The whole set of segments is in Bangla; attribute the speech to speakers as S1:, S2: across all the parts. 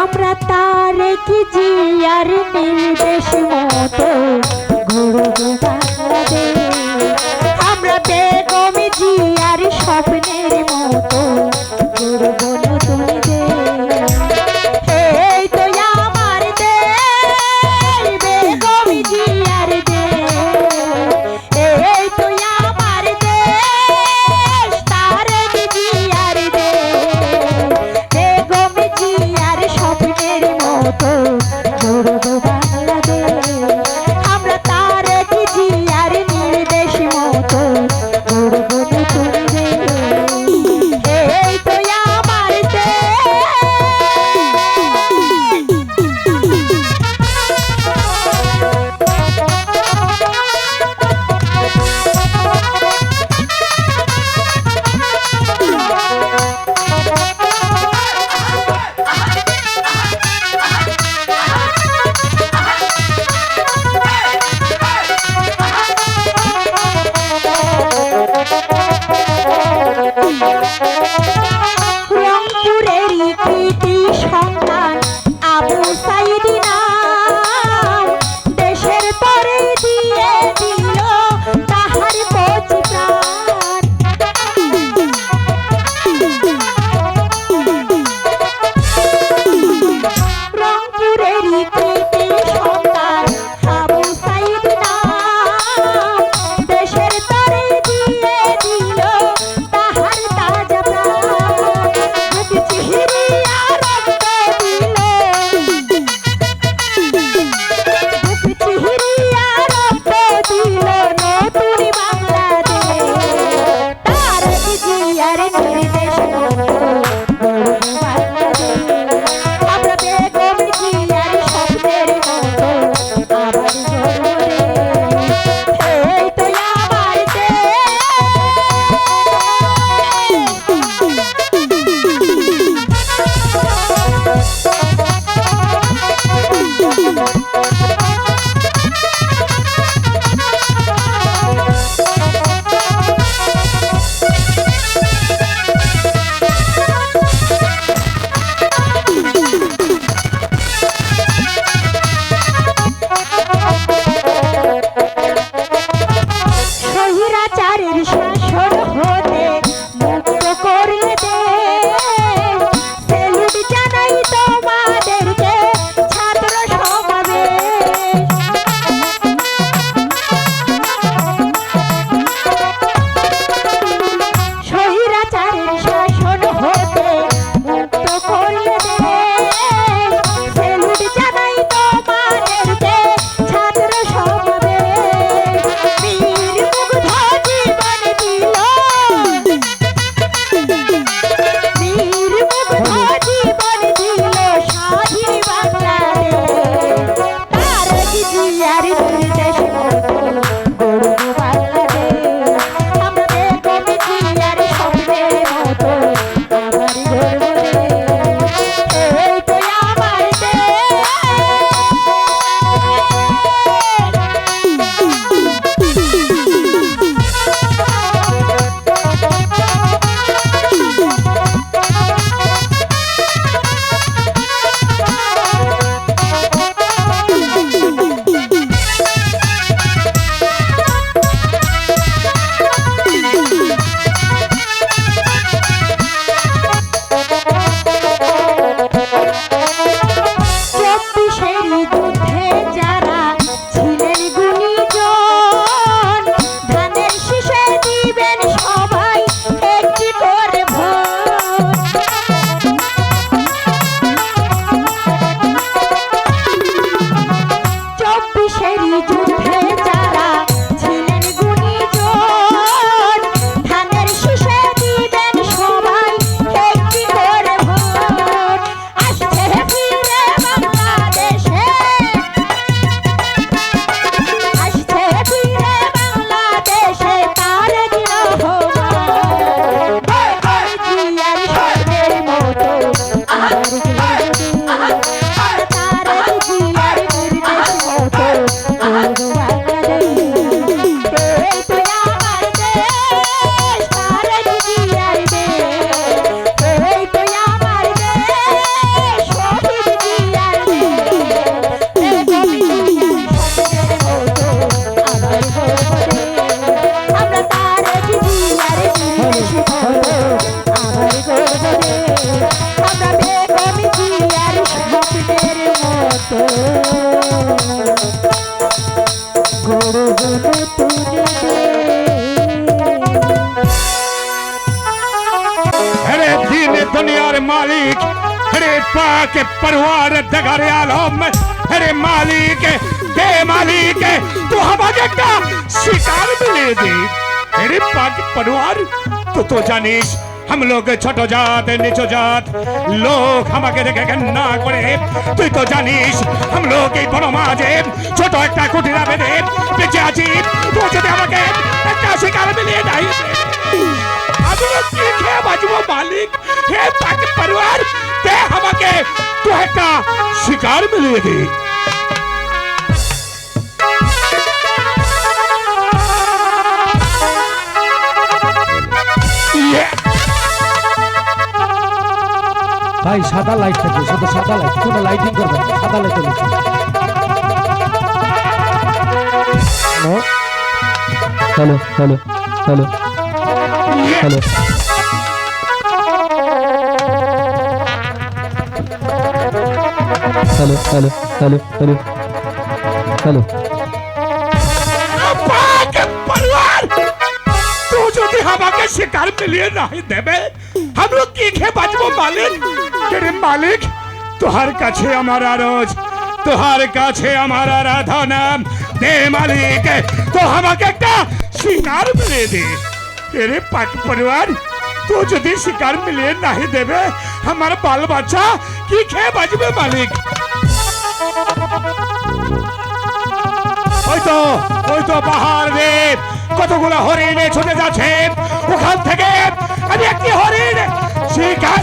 S1: আমরা তারেক জিয়ার নির্দেশ মতো গড়ব বাংলাদেশ। আমরা বেগম জিয়ার স্বপ্নের মতো গড়ব নতুন দেশ। এই তো আমার দেশ, বেগম জিয়ার দেশ। এই তো আমার দেশ, তারেক জিয়ার দেশ। বেগম জিয়ার স্বপ্নের মতো গড়ব বাংলাদেশ। আমরা তারেক জিয়ার নির্দেশ মতো গড়ব নতুন দেশ। এই তো আমার দেশ। রংপুরেরই কৃতি সন্তান আবু সাইদ নাম, দেশের তরে দিয়ে দিল তাহার কচি প্রাণ। রংপুরেরই কৃতি সন্তান আবু সাইদ নাম, দেশের তরে দিয়ে দিল তাহার তাজা প্রাণ।
S2: के परिवार दगारे आलम अरे मालिक दे मालिक तू हमारे का शिकार मिले दे अरे पाक परिवार तो जानिस हम लोग छोटो जात नीचो जात लोग हमारे देखे ना करे তুই তো জানিস हम लोग এই বড় মাঝে ছোট একটা কুটিরা বেঁধে বেঁচে আছি তুই যদি আমাকে একটা শিকার মিলিয়ে নাই আমি কি খেয়ে বাঁচবো মালিক হে পাক পরিবার তে আমাকে তুই একটা শিকার মিলিয়ে দে
S3: ভাই সাদা লাইট থাকে শুধু সাদা লাইট কোনো লাইটিং করবেন না সাদা লাইট চলছে hello hello hello hello hello hello hello hello hello
S2: पाक परिवार तू যদি আমাকে শিকার মিলিয়ে नहीं দেবে हम लोग কি খেয়ে বাঁচবো মালিক तेरे मालिक তোহার কাছে আমার আরজ তোহার কাছে আমার আরাধনা দে মালিক তো আমাকে একটা শিকার মিলিয়ে দে तेरे पाक परिवार तू যদি শিকার মিলিয়ে नहीं দেবে আমার বাল বাচ্চা কি খেয়ে বাঁচবে মালিক ওই তো পাহাড় রে কতগুলো হরিণ ছুটে যাচ্ছে ওখান থেকে আমি একটি হরিণ শিকার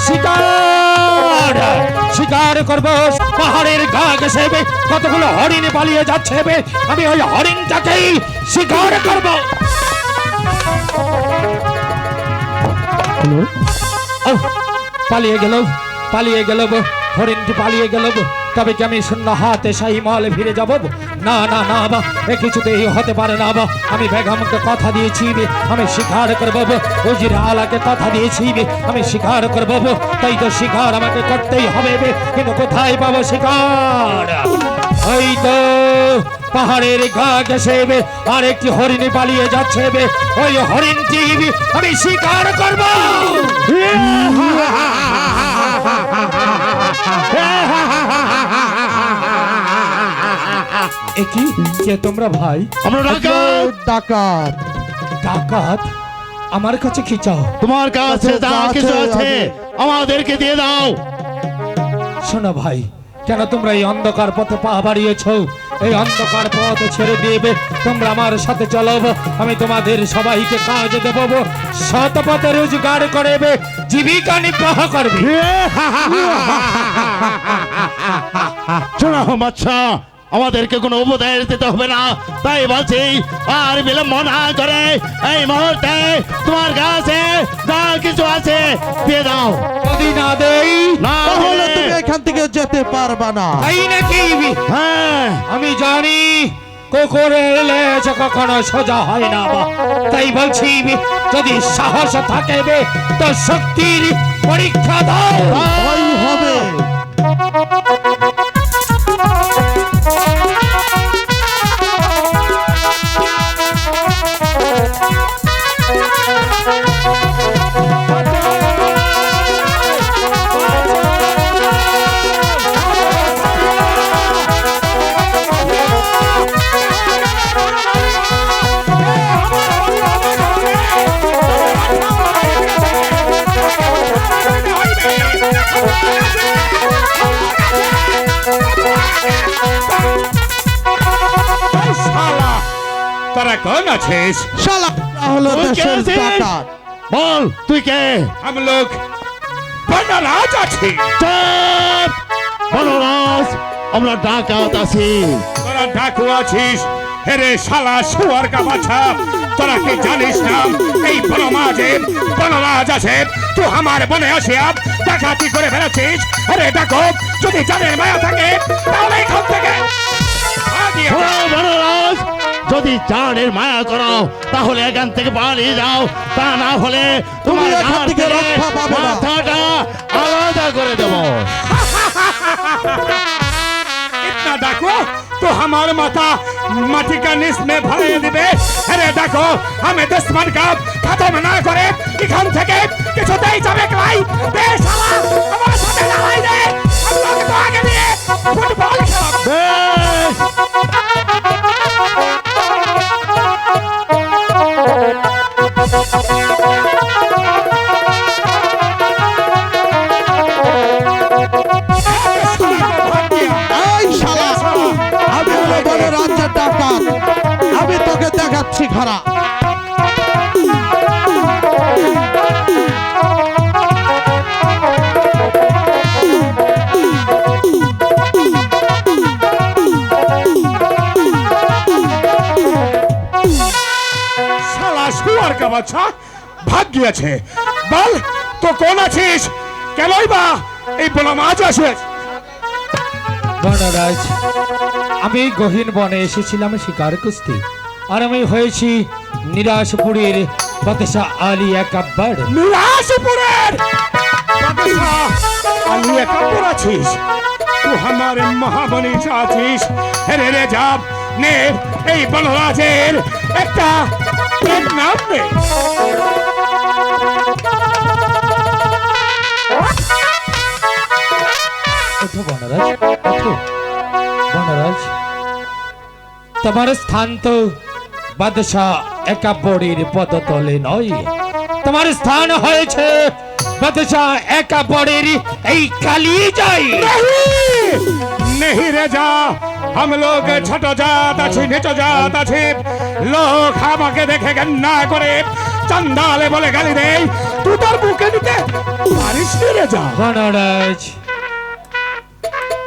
S3: শিকার শিকার করব পাহাড়ের গা ঘেঁষে কতগুলো হরিণ পালিয়ে যাচ্ছে আমি ওই হরিণটাকেই শিকার করব পালিয়ে গেল হরিণটি পালিয়ে গেল তবে কি আমি শূন্য হাতে শাহী মহলে ফিরে যাব না না না বা এ কিছুতেই হতে পারে না বা আমি বেগমকে কথা দিয়েছি আমি শিকার করব উজির আলাকে কথা দিয়েছি আমি শিকার করব তাই তো শিকার আমাকে করতেই হবে কিন্তু কোথায় পাবো শিকার ওই তো পাহাড়ের গা ঘেঁষে আর একটি হরিণ পালিয়ে যাচ্ছে ওই হরিণটি আমি শিকার করব একই কে তোমরা ভাই
S4: আমরা ডাকাত
S3: ডাকাত আমার কাছে কি চাও
S4: তোমার কাছে যা কিছু আছে আমাদেরকে দিয়ে দাও
S3: শোনো ভাই কেন তোমরা এই অন্ধকার পথে পা বাড়িয়েছো এই অন্ধকার পথ ছেড়ে দিবে তোমরা আমার সাথে চলো আমি তোমাদের সবাইকে কাজ দেব সৎ পথে রোজগার করবে জীবিকা নির্বাহ করবে
S4: শোনো বাচ্চা আমাদেরকে কোনো উপদেশ দিতে হবে না তাই বলছি আর বিলম্ব না করে এই মুহূর্তে তোমার কাছে যা কিছু আছে দিয়ে দাও
S3: যদি না দেই
S4: তাহলে
S5: তুমি এখান থেকে যেতে পারবা না
S3: তাই নাকি
S4: হ্যাঁ
S3: আমি জানি কুকুরের লেজ কখনো সোজা হয় না তাই বলছি যদি সাহস থাকে তো শক্তির পরীক্ষা দাও
S5: তাই হবে
S2: তোরা কোন আছিস
S5: শালা হলো দেশের ডাকাত
S4: বল তুই কে
S2: हम लोग বনরাজ আছি
S4: চুপ বনরাজ আমরা ডাকাত আছি
S2: তোরা ডাকু আছিস হেরে শালা শুয়ার কা বাচ্চা তোরা কি জানিস না এই বনমাঝে বনরাজ আছে তুই আমার বনে আসিয়া ডাকাতি করে ফেলেছিস আরে ডাকো যদি জানের মায়া থাকে তাহলে এখান থেকে ভাগিয়ে যা।
S4: বনরাজ যদি জানের মায়া করো তাহলে এখান থেকে পালিয়ে যাও তা না হলে তোমার
S5: তুমি এখান
S4: ঘাড়
S5: থেকে
S4: থেকে
S5: রক্ষা পাবে না।
S4: মাথাটা আলাদা করে দেবো
S2: इतना डाको तो हम আমার মাথা মাটি का নিচ में ভরিয়ে দিবে। আরে দেখো আমি দুশ্মন का খতম না করে এখান থেকে কিছুতেই যাবে ভাই। বে শালা আমার সাথে লড়াই দে, हम लोग तो आगे দিয়ে ফুটবল খেলব।
S4: বেশ,
S5: এই শালা, আমি হলো বড় রাজ্যের ডাকাত, আমি তোকে দেখাচ্ছি খারা।
S2: শালা শুয়ার का বাচ্চা ভাগ গিয়েছে। বল তো কোন আছিস, কেনই বা এই বনমাঝ আসিস?
S3: বনরাজ, আমি গহীন বনে এসেছিলাম শিকার কুস্তি, আর আমি হয়েছি নিরাশপুরের বাদশাহ আলী আকবর।
S2: নিরাশপুরের বাদশাহ আলী আকবর আছিস? तू हमारे महाबली আছিস? রে রে যাব নে এই বনরাজের একটা নাম নে।
S3: ওঠো বনরাজ, ওঠো বনরাজ। তোমার স্থান তো বাদশাহ একাবরের পদতলে নয়, তোমার স্থান হয়েছে বাদশাহ একাবরের এই কালিজায়।
S2: नहीं रे जा, हम लोग ছোট জাত আছি, নিচ জাত আছি। লোক আমাকে দেখে ঘৃণা করে চন্দালে বলে গালি দেয়, তুই তোর বুকে নিতে পারিস নি রে যা।
S3: বনরাজ,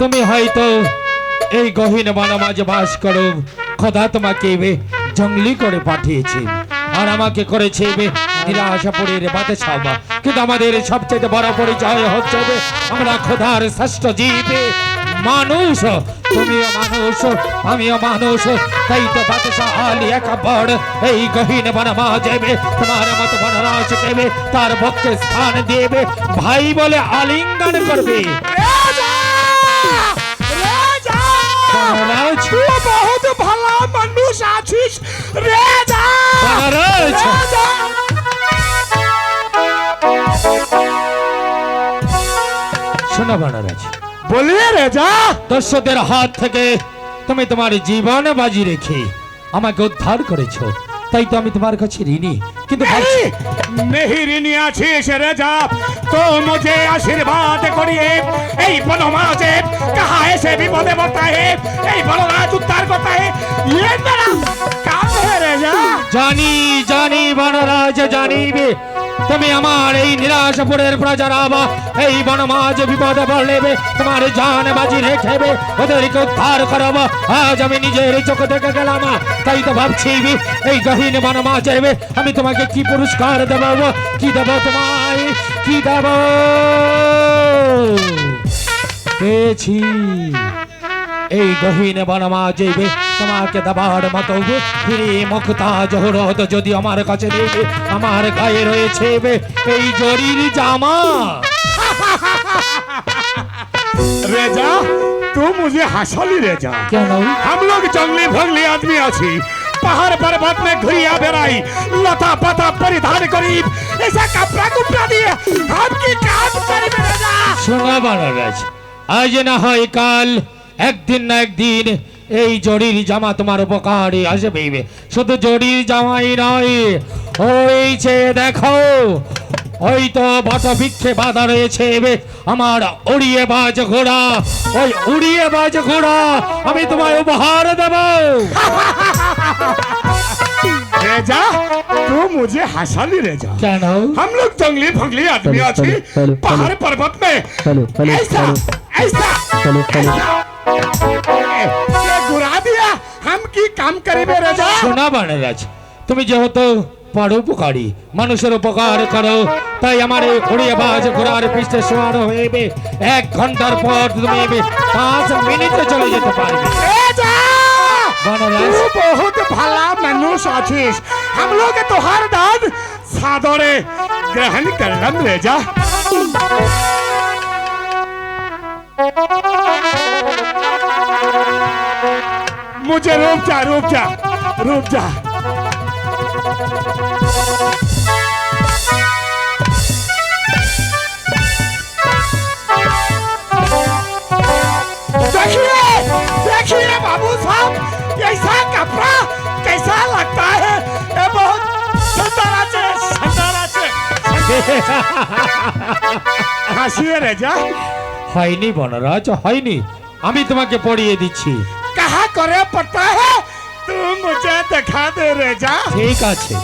S3: তুমি হয়তো এই গহীন বন মাঝে বাস করো, খোদা তোমাকে জঙ্গলি করে পাঠিয়েছে আর আমাকে করেছে নিরাশাপুরের বাদশাহ। কিন্তু আমাদের সবচেয়ে বড় পরিচয় হচ্ছে আমরা খোদার শ্রেষ্ঠ জীব মানুষ। তুমিও মানুষ, আমিও মানুষ, তাই তো বাদশাহ আলী আকবর এই গহীন বন মাঝে তোমার মতো বনরাজ দেবে, তার পক্ষে স্থান দেবে, ভাই বলে আলিঙ্গন করবে। বনরাজ,
S2: তুই বহুত ভালো মানুষ আছিস রে যা।
S3: বনরাজ, শোনো বনরাজ,
S2: বলিয়ে রে যা।
S3: দস্যুদের হাত থেকে তুমি তোমার জীবন বাজি রেখে আমাকে উদ্ধার করেছো, তাই তো আমি তোমার কাছে ঋণী। কিন্তু ভাবছি,
S2: नहीं ऋणी आशीष रे जा, तो मुझे आशीर्वाद करिए। এই বনমাঝে कहाँ ऐसे विपदे पड़ता है, এই বনরাজ উদ্ধার করता है, ये मेरा काम है रे जा।
S3: জানি জানি বনরাজ, জানিবে তুমি আমার এই নিরাশপুরের প্রজারা এই বনমাঝ বিপদে পড়লে তোমার জান বাজি রেখেবে, ওদেরকে উদ্ধার করাবো। আজ আমি নিজের চোখে দেখে গেলাম, তাই তো ভাবছি এই গহীন বনমাঝে আমি তোমাকে কি পুরস্কার দেব, কি দেব তোমায়, কি দেব। পেয়েছি এই গহীন বনমাঝে তোমাকে দেবার মতো ফিরে মুক্তা জহরত যদি আমার কাছে নেই, আমার গায়ে রয়েছে এই জরির জামা।
S2: रे जा, तू मुझे हंसाली रे जा।
S3: কেন?
S2: हम लोग जंगली भंगली आदमी आছি, पहाड़ पर्वत में घुरिया बेराई, लता पता परिधान करी, ऐसा कपड़ा कुपड़ा दिए हम की काम करी रे जा।
S3: শোনো বনরাজ, আজ না হয় কাল, একদিন না একদিন এই জরির জামা তোমার উপকারে আসবে। শুধু জরির জামাই নয়, ওই যে দেখো, ওই তো বটবৃক্ষে বাঁধা রয়েছে আমার উড়িয়ে বাজ ঘোড়া, ওই উড়িয়ে বাজ ঘোড়া আমি তোমায় উপহার দেব।
S2: रे जा, तू मुझे हंसाली रे जा।
S3: কেন?
S2: हम लोग जंगली भंगली आदमी आছি, पहाड़ पर्वत में ऐसा ऐसा ये गुरा दिया, हम की काम करीबे रे जा।
S3: শোনা বনরাজ, তুমি যেহেতু পরোপকারী, মানুষের উপকার করো, তাই আমার এই উড়িয়ে বাজ ঘোড়ার পৃষ্ঠে সওয়ার হয়ে 1 ঘন্টার পর তুমি 5 মিনিটে চলে যেতে পারবে।
S2: रे जा,
S3: বনরাজ,
S2: तू बहुत भला मनुष्य आছিস, हम लोग तोहार दान सादरे ग्रहण करलम रे जा। मुझे रुक जा रुक जा रुक जा। देखिए देखिए बाबू साहब, ऐसा कपड़ा कैसा लगता है? ये बहुत सुंदर আছে সুন্দর আছে। হাসিয়ে রে যা।
S3: হয়নি বনরাজ, হয়নি। আমি তোমাকে পড়িয়ে দিচ্ছি।
S2: कहाँ करे पड़ता है? तू मुझे दिखा दे रे जा।
S3: ঠিক আছে।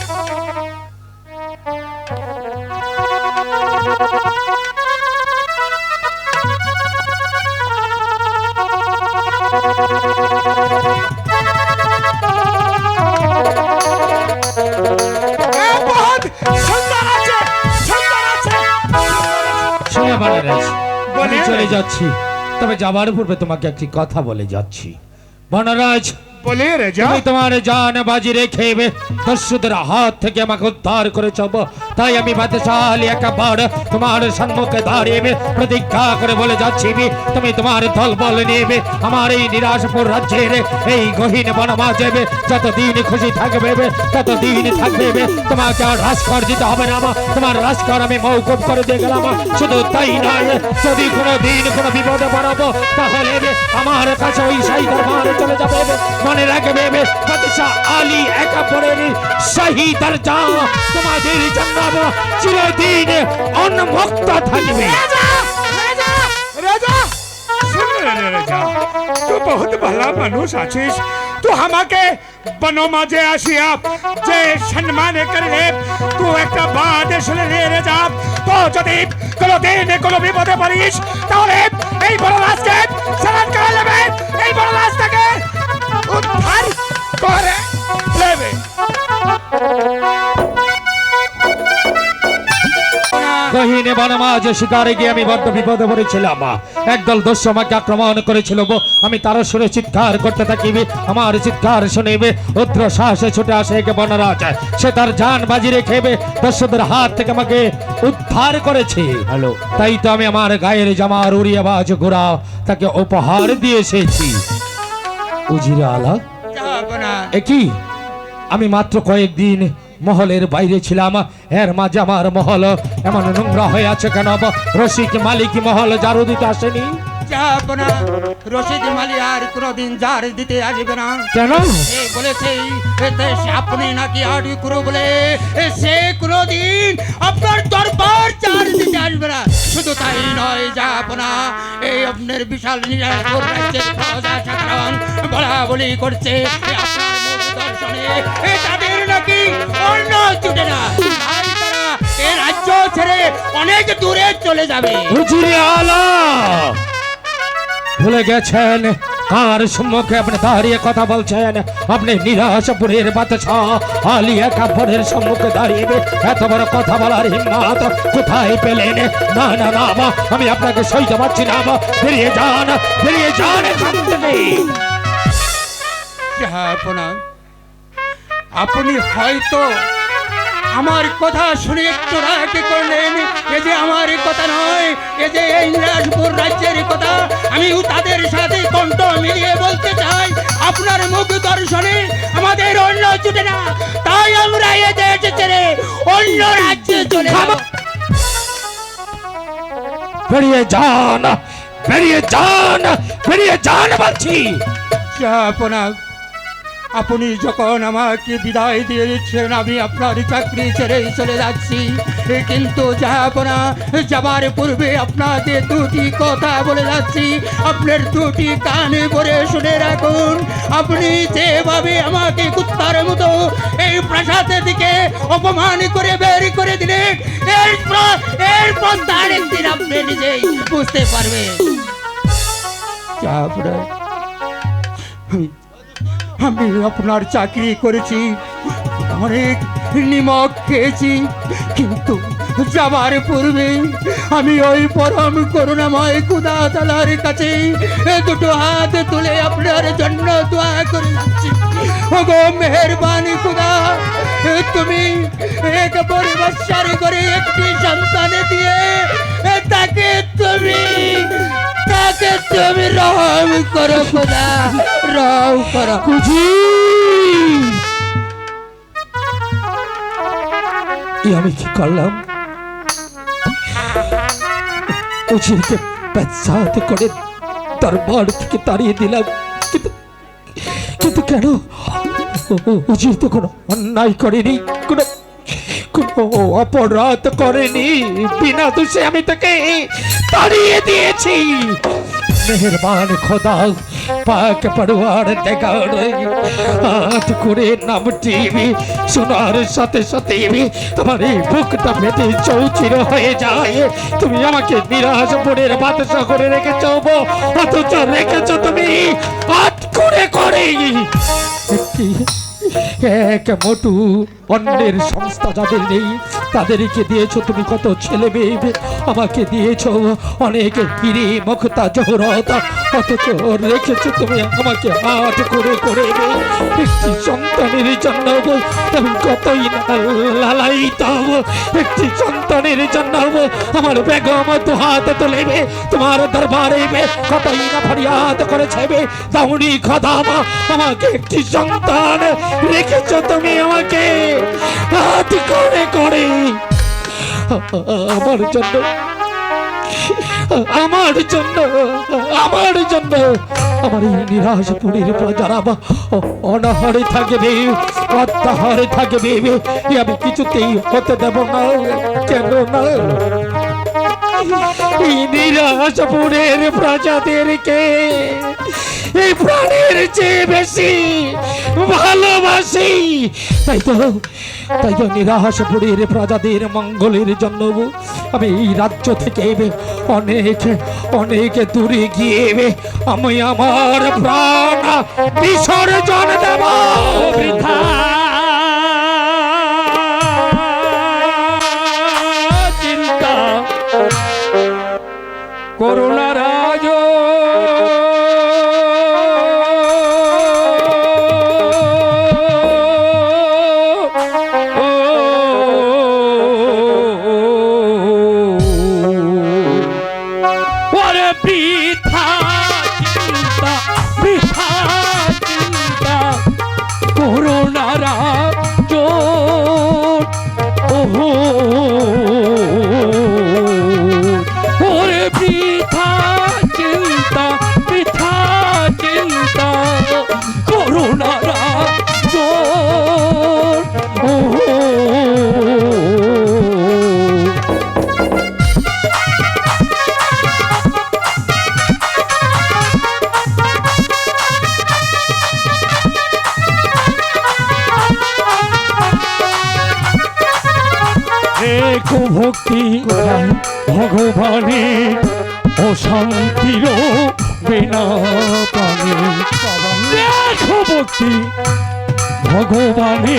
S2: এ बहुत সুন্দর আছে সুন্দর আছে।
S3: শোনো বনরাজ, আমি
S2: বলে।
S3: চলে যাচ্ছি, তবে যাবার পূর্বে তোমাকে একটি কথা বলে যাচ্ছি। বনরাজ,
S2: बोले रे जा।
S3: তুমি তোমার জান বাজি রেখে দস্যুদের হাত থেকে আমাকে উদ্ধার করেছ, তাই আমি বাদশালী একবার তোমার সম্মুখে দাঁড়িয়ে প্রতিজ্ঞা করে বলে যাচ্ছি, তুমি তোমার দল বল নিয়ে আমার এই নিরাশপুর রাজ্যের এই গহীন বনমাঝে যতদিন খুশি থাকবে ততদিন থাকবে। তোমাকে আর রাজকর দিতে হবে না, তোমার রাজকর আমি মৌকুব করে দিয়ে গেলাম। শুধু তাই নয়, যদি কোনো দিন কোনো বিপদে পড়াবো তাহলে আমার কাছে ওই শাহী দরবারে চলে যাবে। মনে রাখবে বাদশাহ আলী একাবরের শাহী দরজা তোমাদের জন্য চিরদিন উন্মুক্ত থাকবে।
S2: राजा सुन रे राजा, तू बहुत भला मानुष आছিস। तू আমাকে বনো মাঝে আসিয়া যে সম্মান করলে তু একটা বাদেশ রে রাজা। তো যদি কোনোদিন কোনো বিপদে পড়িস তাহলে এই বড় রাজকে সালাম করে নেবে, এই বড় রাজটাকে উদ্ধার করে নেবে।
S3: গহীনে বনমাঝে শিকারে গিয়ে আমি বড্ড বিপদে পড়েছিলাম। একদল দস্যু আমাকে আক্রমণ করেছিল, আমি তার সুরে চিৎকার করতে থাকি। আমার চিৎকার শুনে উদ্র সাহসে ছুটে আসে এক বনরাজ, সে তার জান বাজি রেখে দস্যুদের হাত থেকে আমাকে উদ্ধার করেছে। হ্যালো, তাই তো আমি আমার গায়ের জামার উড়িয়ে বাজ ঘোড়া তাকে উপহার দিয়ে এসেছি। উজিরে আলা, একই আমি মাত্র কয়েকদিন মহলের বাইরে ছিলাম, এর মাঝে আমার মহল এমন নোংরা হয়ে আছে কেন? রসিক মালিক মহল জারু দিতে আসেনি
S6: যাবনা। রশিদ মালি আর কোনোদিন জার দিতে আসবে না।
S3: কেন?
S6: এ বলেছে এতে আপনি নাকি আড়ি করো বলে সে কোনোদিন আপনার দরবার জার দিতে আসবে না। শুধু তাই নয়, যাবনা, এই আপনার বিশাল নিরাপদ রাজ্যের প্রজা সাধারণ বলা বলি করছে আপনার মুখ দর্শনে তাদের নাকি অন্য ছুটে না, তাই তারা এই রাজ্য ছেড়ে অনেক দূরে চলে যাবে।
S3: উজিরে আলা, ভুলে গেছেন কার সম্মুখে আপনি দাঁড়িয়ে কথা বলছেন? আপনি নিরাশপুরের বাদশাহ আলী একাবরের সম্মুখে দাঁড়িয়ে এত বড় কথা বলার হিম্মত কোথায় পেলেন? না না না, আমি আপনাকে সইতে পারছি না। বেরিয়ে যান, বেরিয়ে যান এখান থেকে।
S6: আপনি হয়তো আমার কথা শুনে একটু রাগ করলেন, এ যে আমার কথা নয়, এ যে এই নিরাশপুর রাজ্যের কথা। আমি তাদের সাথে কণ্ঠ মিলিয়ে বলতে চাই, আপনার মুখ দর্শনে আমাদের অন্য ছুটে না, তাই আমরা এ দেশ ছেড়ে অন্য রাজ্যে চলে যাব।
S3: বেরিয়ে যান, বেরিয়ে যান, বেরিয়ে যান বলছি।
S6: আপনি যখন আমাকে বিদায় দিয়ে দিচ্ছেন, আমি আপনার চাকরি ছেড়ে চলে যাচ্ছি, কিন্তু যাবনা, যাবার পূর্বে আপনাকে দুটি কথা বলে যাচ্ছি, আপনার দুটি কানে ভরে শুনে রাখুন। আপনি যেভাবে আমাকে কুত্তার মতো এই প্রাসাদের দিকে অপমান করে বের করে দিলেন, এরপর তার একদিন আপনি নিজেই বুঝতে পারবেন। যাবনা, আমি আপনার চাকরি করেছি, অনেক নিমক খেয়েছি, কিন্তু যাবার পূর্বে আমি ওই পরম করুণাময় খোদা তাআলার কাছে দুটো হাত তুলে আপনার জন্য দোয়া করে যাচ্ছি। ওগো মেহেরবানি খোদা, তুমি এক পরিবার করে একটি সন্তান দিয়ে তাকে তুমি রহম করো খোদা, রাও করা
S3: আমি কি করলাম? উজিরকে পেঁচাতে করে দরবার থেকে তাড়িয়ে দিলাম, কিন্তু কিন্তু কেন? উজির তো কোনো অন্যায় করেনি, কোনো কোনো অপরাধ করেনি, বিনা দোষে আমি তাকে তাড়িয়ে দিয়েছি। মেহেরবান খোদা, পাক পরওয়ার দেগার, হাত করে নামটি শোনার সাথে সাথে আমার এই বুকটা ফেটে চৌচির হয়ে যায়। তুমি আমাকে নিরাশ মনের বাতাসা করে রেখেছ, অথচ রেখেছ তুমি হাত করে করে এক মোটু অন্যের সংস্থা যাদের নেই তাদেরকে দিয়েছো তুমি কত ছেলে মেয়ে, আমাকে দিয়েছো অনেক হিরে মুক্তা জহরত, অথচ রেখেছো তুমি আমাকে হাত করে করে। একটি সন্তানের জন্য আমি কতই লালায়িত, একটি সন্তানের জন্য আমার বেগম তো হাত তোলেবে তোমার দরবারে, কতই না ফরিয়াদ করেছে দাউনি খোদামা, আমাকে একটি সন্তান রেখেছো তুমি আমাকে হাত করে করে। আমার জন্য আমার জন্য আমার জন্য আমার এই নিরাশপুরীর প্রজারা অনাহারে থাকবে, অত্যাহারে থাকবে, আমি কিছুতেই হতে দেব না। কেন না? এই নিরাশপুরের প্রজাদেরকে এই প্রাণের চেয়ে বেশি ভালোবাসি, তাই তো নিরাশপুরের প্রজাদের মঙ্গলের জন্য আমি এই রাজ্য থেকে অনেক অনেক দূরে গিয়ে আমি আমার প্রাণ বিসর্জন দেব। বৃথা চিন্তা করুণা রাজ, ভক্তি ভগবানে অশান্তির বিনা প্রাণে, দেখো ভক্তি ভগবানে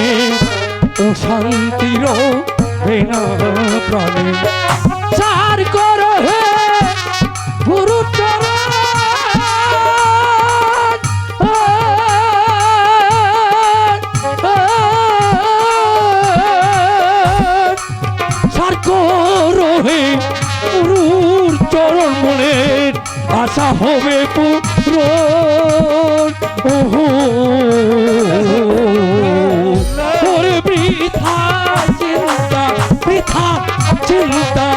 S3: অশান্তির বিনা প্রাণে। চার করো হে গুরু গুরুর চরণ মনের আশা হবে পূরণ। ওরে বৃথা চিন্তা, বৃথা চিন্তা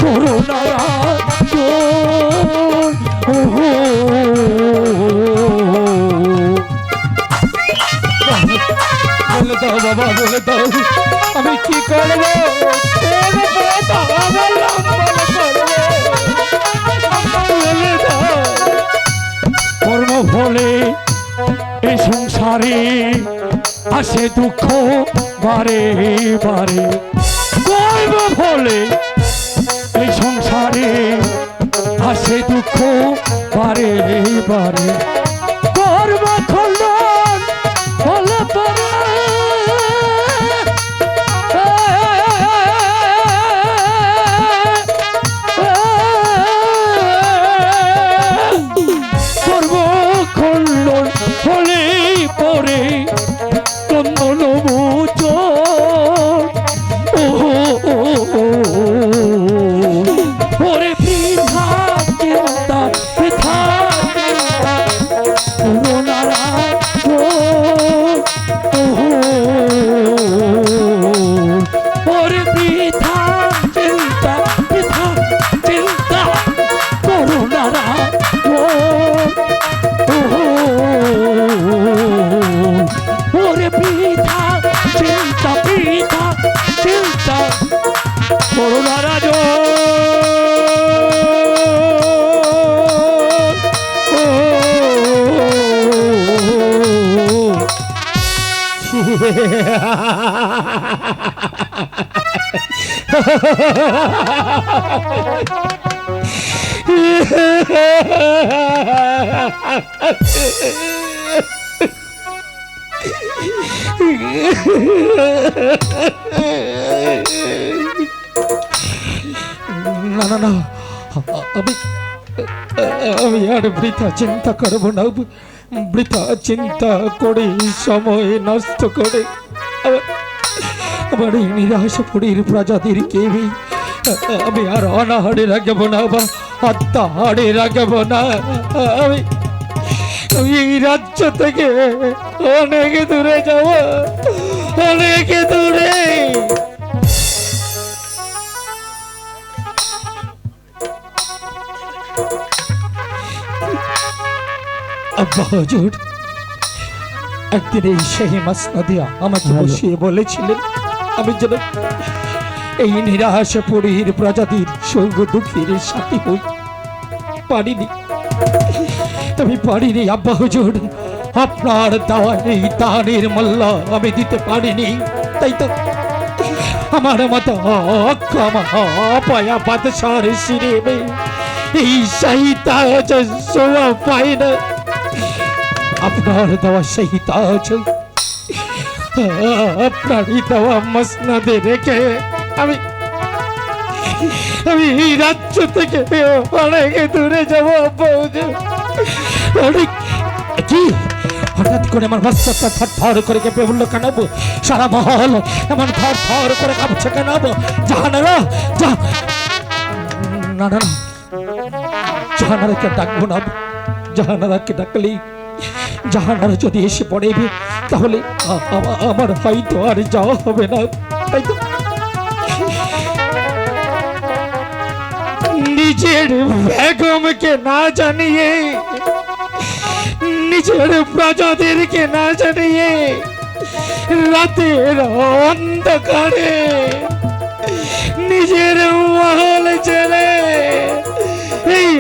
S3: করুণা বলে দাও বাবা, বলে দাও আমি কি করবো? কর্ম ফলে এই সংসারে আসে দুঃখ বারে বারে, কর্ম ফলে এই সংসারে আসে দুঃখ বারে বারে। কর্ম খণ্ডন ফলে পরে না না না, আমি আমি আর বৃথা চিন্তা করব না। বৃথা চিন্তা করে সময় নষ্ট করে আমার এই নিরাশপুরীর প্রজাতিরকে আমি আর অনাহারে রাখব না বা হত্যাহারে রাখব না। আমি আমি এই রাজ্য থেকে অনেক দূরে যাব, অনেক দূরে। আব্বা হুজুর একদিন এই সেই মাসনদে আমাকে বসিয়ে বলেছিলেন আমি যেন এই নিরাশপুরীর প্রজাতির সঙ্গ দুঃখের সাথী হই। পারিনি, আমি পারিনি আব্বা হুজুর। আপনার দেওয়া এই দানের মূল্য আমি দিতে পারিনি। তাই তো আমার মতো অপায়া বাদশার শিরে এই সেই তাজ শোয়া পায় না। আপনার দেওয়া সেই তাজ আপনারই দেওয়া মসনদে রেখে আমি আমি এই রাজ্য থেকে অনেক দূরে যাবো আব্বা হুজুর। অনেক কি হঠাৎ করে আমার বাচ্চাটা থর করে কেঁপে উঠলো কেন? সারা মহল এমন থর করে কাঁপছে কেন? জাহানারা যা না না না, জাহানারাকে ডাকবো না। জাহানারাকে ডাকলেই জাহানারা যদি এসে পড়ে তাহলে আমার হয়তো আর যাওয়া হবে না। তাই তো নিজের বেগমকে না জানিয়ে, নিজের প্রজাদেরকে না জানিয়ে রাতের অন্ধকারে নিজের মহল ছেড়ে এই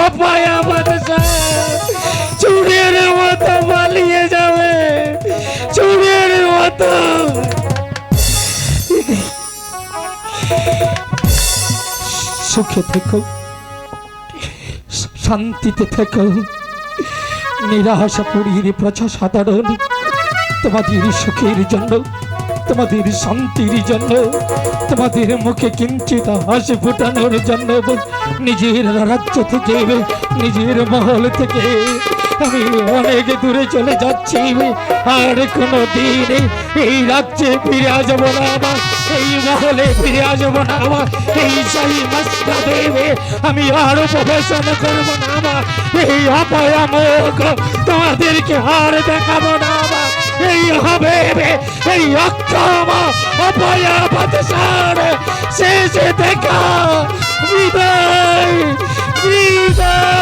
S3: অপায়া বাদশা চুরের মতো পালিয়ে যাবে, চুরের মতো। সুখে থেকো, শান্তিতে থেকো নিরাশাপুরীর প্রজা সাধারণ। তোমাদের সুখের জন্য, তোমাদের শান্তির জন্য, তোমাদের মুখে কিঞ্চিত হাসি ফুটানোর জন্য নিজের রাজ্য থেকে, নিজের মহল থেকে আমি অনেক দূরে চলে যাচ্ছি। আর কোনো দিন এই রাজ্যে ফিরে আসবো না, আমার এই মহলে ফিরে আসবো না, আমার এই সেই মাস্টা দেবে আমি আর প্রবেশন করবো না। আমার এই অপায়া মুখ তোমাদেরকে আর দেখাবো না। আমার এই হবে এই অক্ষম অপায়া বাদশার শেষ দেখা। বিদায়, বিদায়।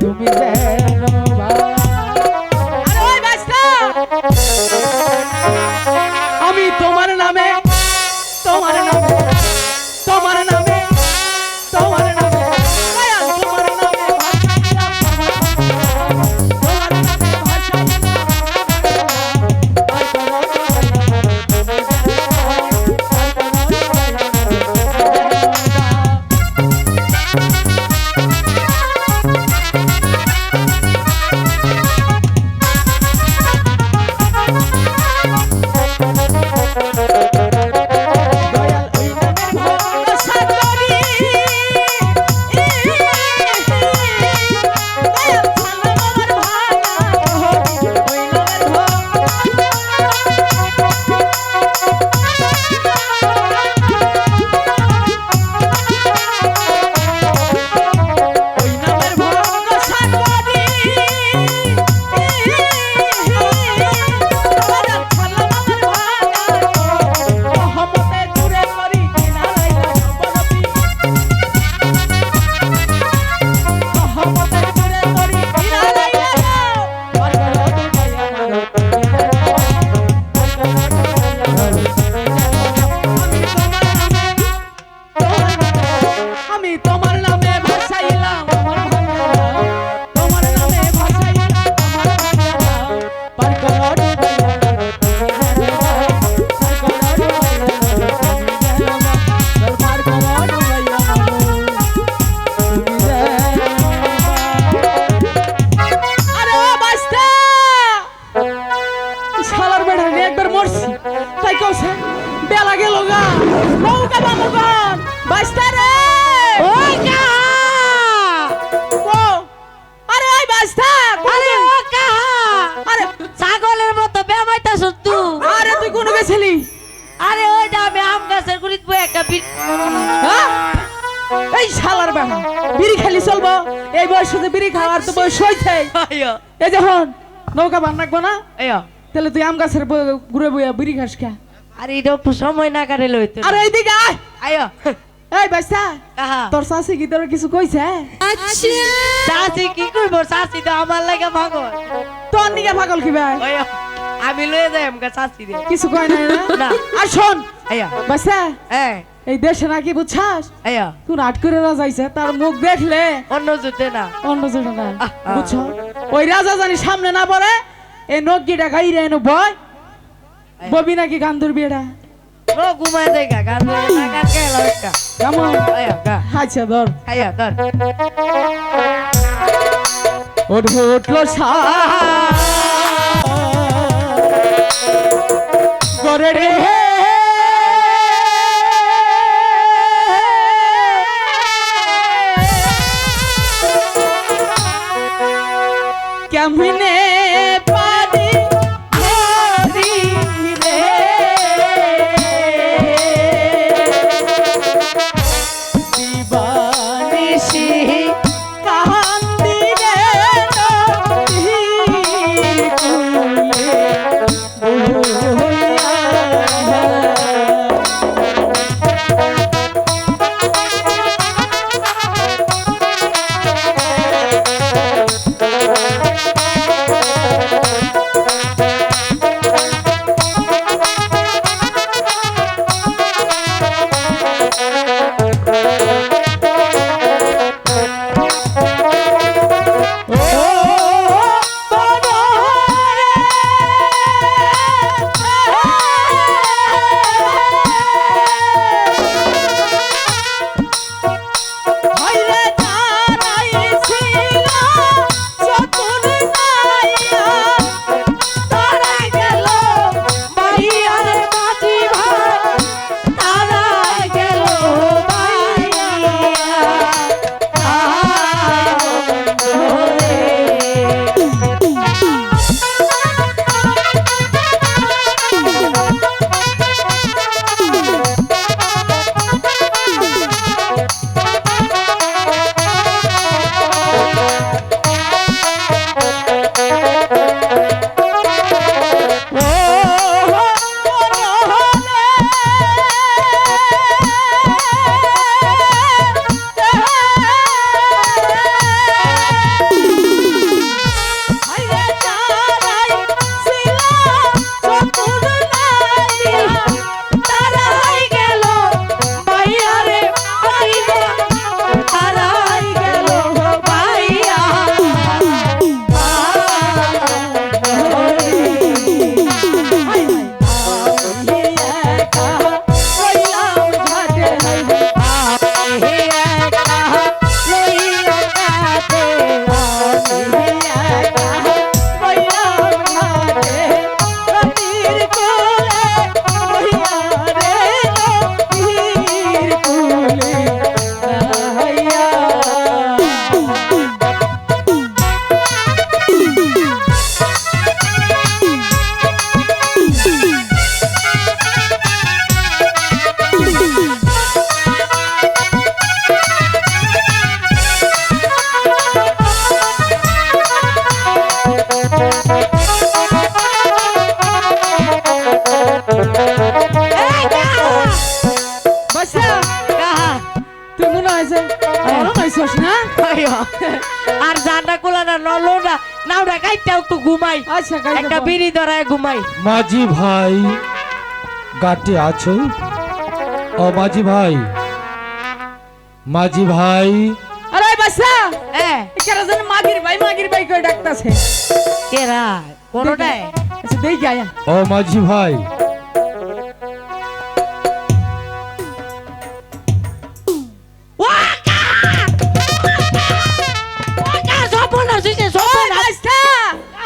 S3: তুমি
S6: আমি তোমার নামে, তোমার নামে, তোমার নামে, তোমার নামে, তোমার নামে
S7: একবার মরছি তাই কইছে বেলা গেল গা নৌকা বামুগন বাইস্তা রে
S1: ওই কাহা
S7: ও আরে ওই বাইস্তা
S1: আরে ও কাহা
S7: আরে
S1: ছাগলের মতো বেমাইতাছ তুই
S7: আরে তুই কোন গেছিলি
S1: আরে ওই যে আমি আম গাছের গুড়িত বই একটা
S7: হ্যাঁ এই শালার বেটা বিড়ি খালি চলবো এই বয়সে যে বিড়ি খাওয়ার তো বয়স হইছে
S1: আইয়া
S7: এই যখন নৌকা বান রাখবো না
S1: আইয়া
S7: তাহলে তুই আম গাছের ঘুরে বইয়া বিড়ি খাস কে
S1: আরে এটা একটু সময় না কাটে লইতে
S7: আরে এইদিকে আয়
S1: আইয়া
S7: এই বাইস্তা
S1: কাহা
S7: তোর শাশি কি তোর কিছু কইছে
S1: আচ্ছা চাচি কি করবো চাচি তো আমার লাগে পাগল
S7: তোর নিকে পাগল কি ভাই
S1: আইয়া আমি লয়ে যাই আমাকে চাচি দে
S7: কিছু কয় নাই না
S1: না।
S7: আর শোন
S1: আইয়া
S7: বাইস্তা
S1: হ্যাঁ
S7: এই দেশে নাকি বুঝছাস
S1: আইয়া
S7: তুই নাট করে রাজাইছে তার মুখ দেখলে
S1: অন্য জুতে না
S7: অন্য যেটা না
S1: আহ, আহ।
S7: বুঝছো ওই রাজা জানি সামনে না পড়ে এই নগিটা গাইরে এনো বয় ববি নাকি গান ধরবি এটা
S1: ও ঘুমায় যাই গা গান ধরে না গান কে লইকা
S7: কেমন
S1: আইয়া গা
S7: আচ্ছা ধর
S1: আইয়া ধর
S7: উঠলো করে রে কেমনে পারি ধরি রে দিবানিশি কান্দি রে নদীর কূলে বহিয়া।
S1: আর জানা কোলানা নলোনা নাওটা কাইটা একটু ঘুমাই
S7: আচ্ছা গাইতে
S1: একটা
S7: বল।
S1: বিড়ি ধরায় ঘুমাই
S3: মাঝি ভাই গাটে আছো ও মাঝি ভাই মাঝি ভাই
S7: আরে বাসা
S1: হ্যাঁ
S7: কেরা জানি মাগির ভাই করে ডাকতাছে
S1: কেরা কোনটায়
S7: আচ্ছা দেখি আয়া
S3: ও মাঝি ভাই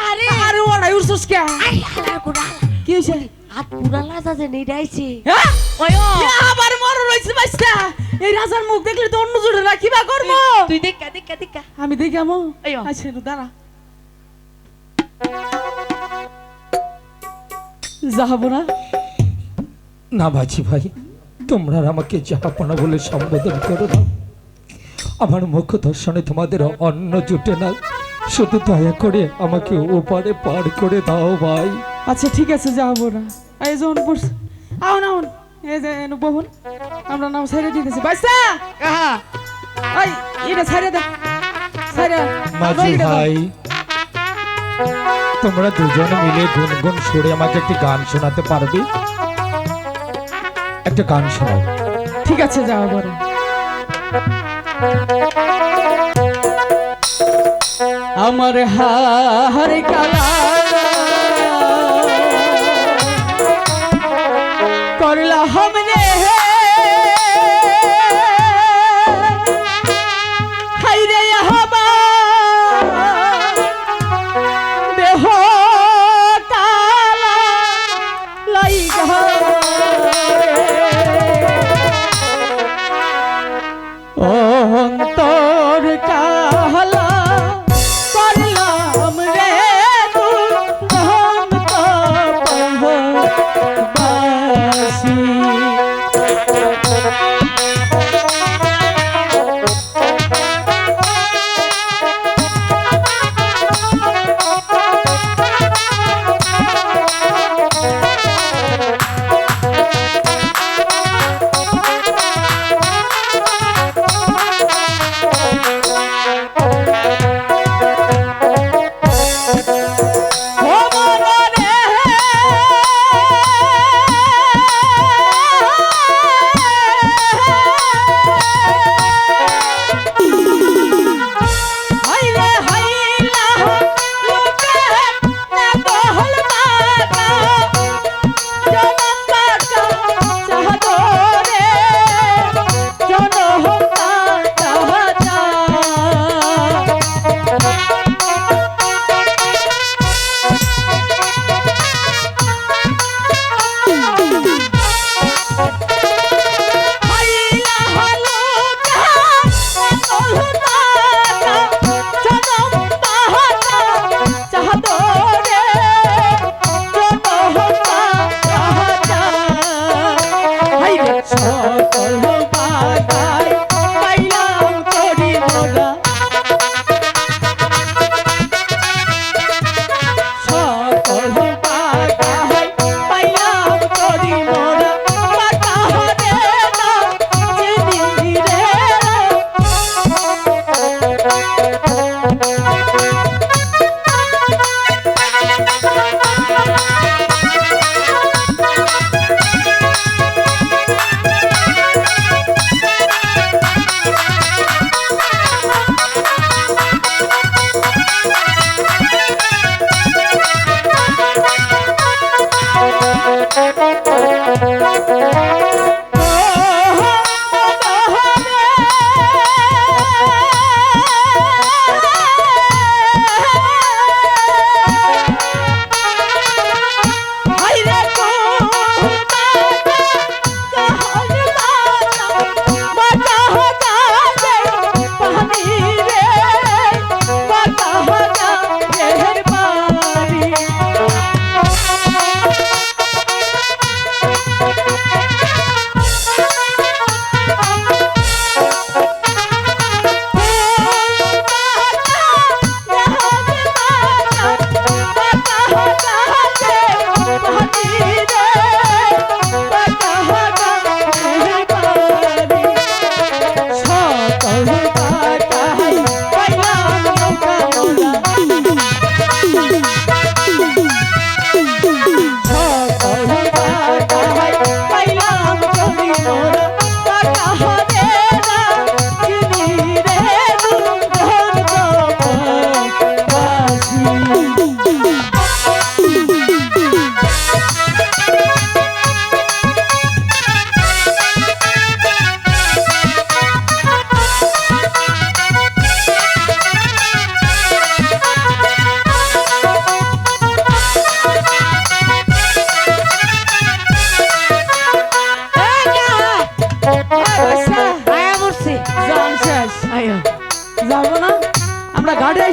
S7: আরে আরে ওরা উড়ছস কে
S1: আই হালার কোনা
S7: কি হইছে
S1: আর পুরা লাজা যে নেই রাইছে
S7: হ্যাঁ
S1: ওই ও
S7: এ আবার মরো রইছে বাচ্চা এই রাজার মুখ দেখলে তো অন্য জোরে রাখিবা করবো
S1: তুই দেখা দেখা দেখা
S7: আমি দেখামো
S1: আইয়ো।
S7: আচ্ছা দাঁড়া যাবো না
S3: না বাজি ভাই, তোমরা আর আমাকে জাহাপনা বলে সম্বোধন করো না। আমার মুখ দর্শনে তোমাদের অন্ন জুটে না, শুধু দয়া করে আমাকে ওপারে পার করে দাও ভাই।
S7: আচ্ছা ঠিক আছে যাবো না এই যখন পড়ছে আউন আউন এই যে এনু বহুন আমরা নাম ছেড়ে দিতেছি বাচ্চা
S1: কাহা
S7: এই এটা ছেড়ে দে ছেড়ে
S3: মাঝি ভাই, তোমরা দুজন মিলে গুনগুন সুরে আমাকে একটি গান শোনাতে পারবে? একটা গান শোনাও।
S7: ঠিক আছে যাও বড় আমার হার কালা করলা हमने হাই রে হবা দেহ কালা লাইগা অন্তর কালা করলাম রে দুর্গম তপবাসী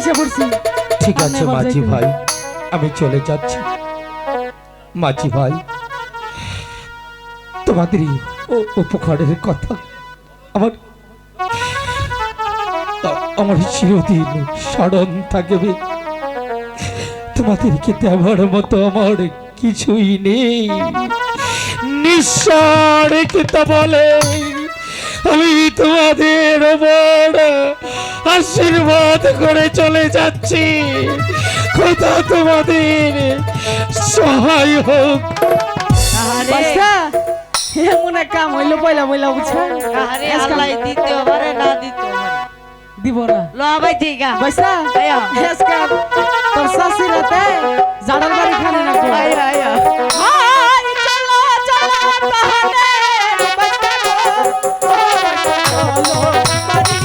S7: এসে পড়ছি
S3: ঠিক আছে
S7: আমি এবার
S3: মাঝি
S7: যাইতে
S3: ভাই, আমি চলে যাচ্ছি। মাঝি ভাই, তোমাদের এই উপকারের কথা আমার আমার চিরদিন স্মরণ থাকবে। তোমাদেরকে দেওয়ার মতো আমার কিছুই নেই। নিঃস্বার কথা বলে আমি তোমাদের ওপর আশীর্বাদ করে চলে যাচ্ছি। খোদা তোমাদের সহায় হোক।
S1: আরে
S7: বাচ্চা এমন এক কাম হইলো পয়লা পয়লা বুঝছেন
S1: আরে আল্লাহ দিতে পারে না দিতে পারে
S7: দিব না
S1: লো ভাই ঠিক আছে
S7: বাচ্চা
S1: আয়া।
S7: আজকে তোর শাশি রাতে জাড়ার বাড়ি খানে না কো
S1: আয়া আয়া
S7: আই চলো চলো তাহলে বাচ্চা গো চলো বাড়ি চলো বাড়ি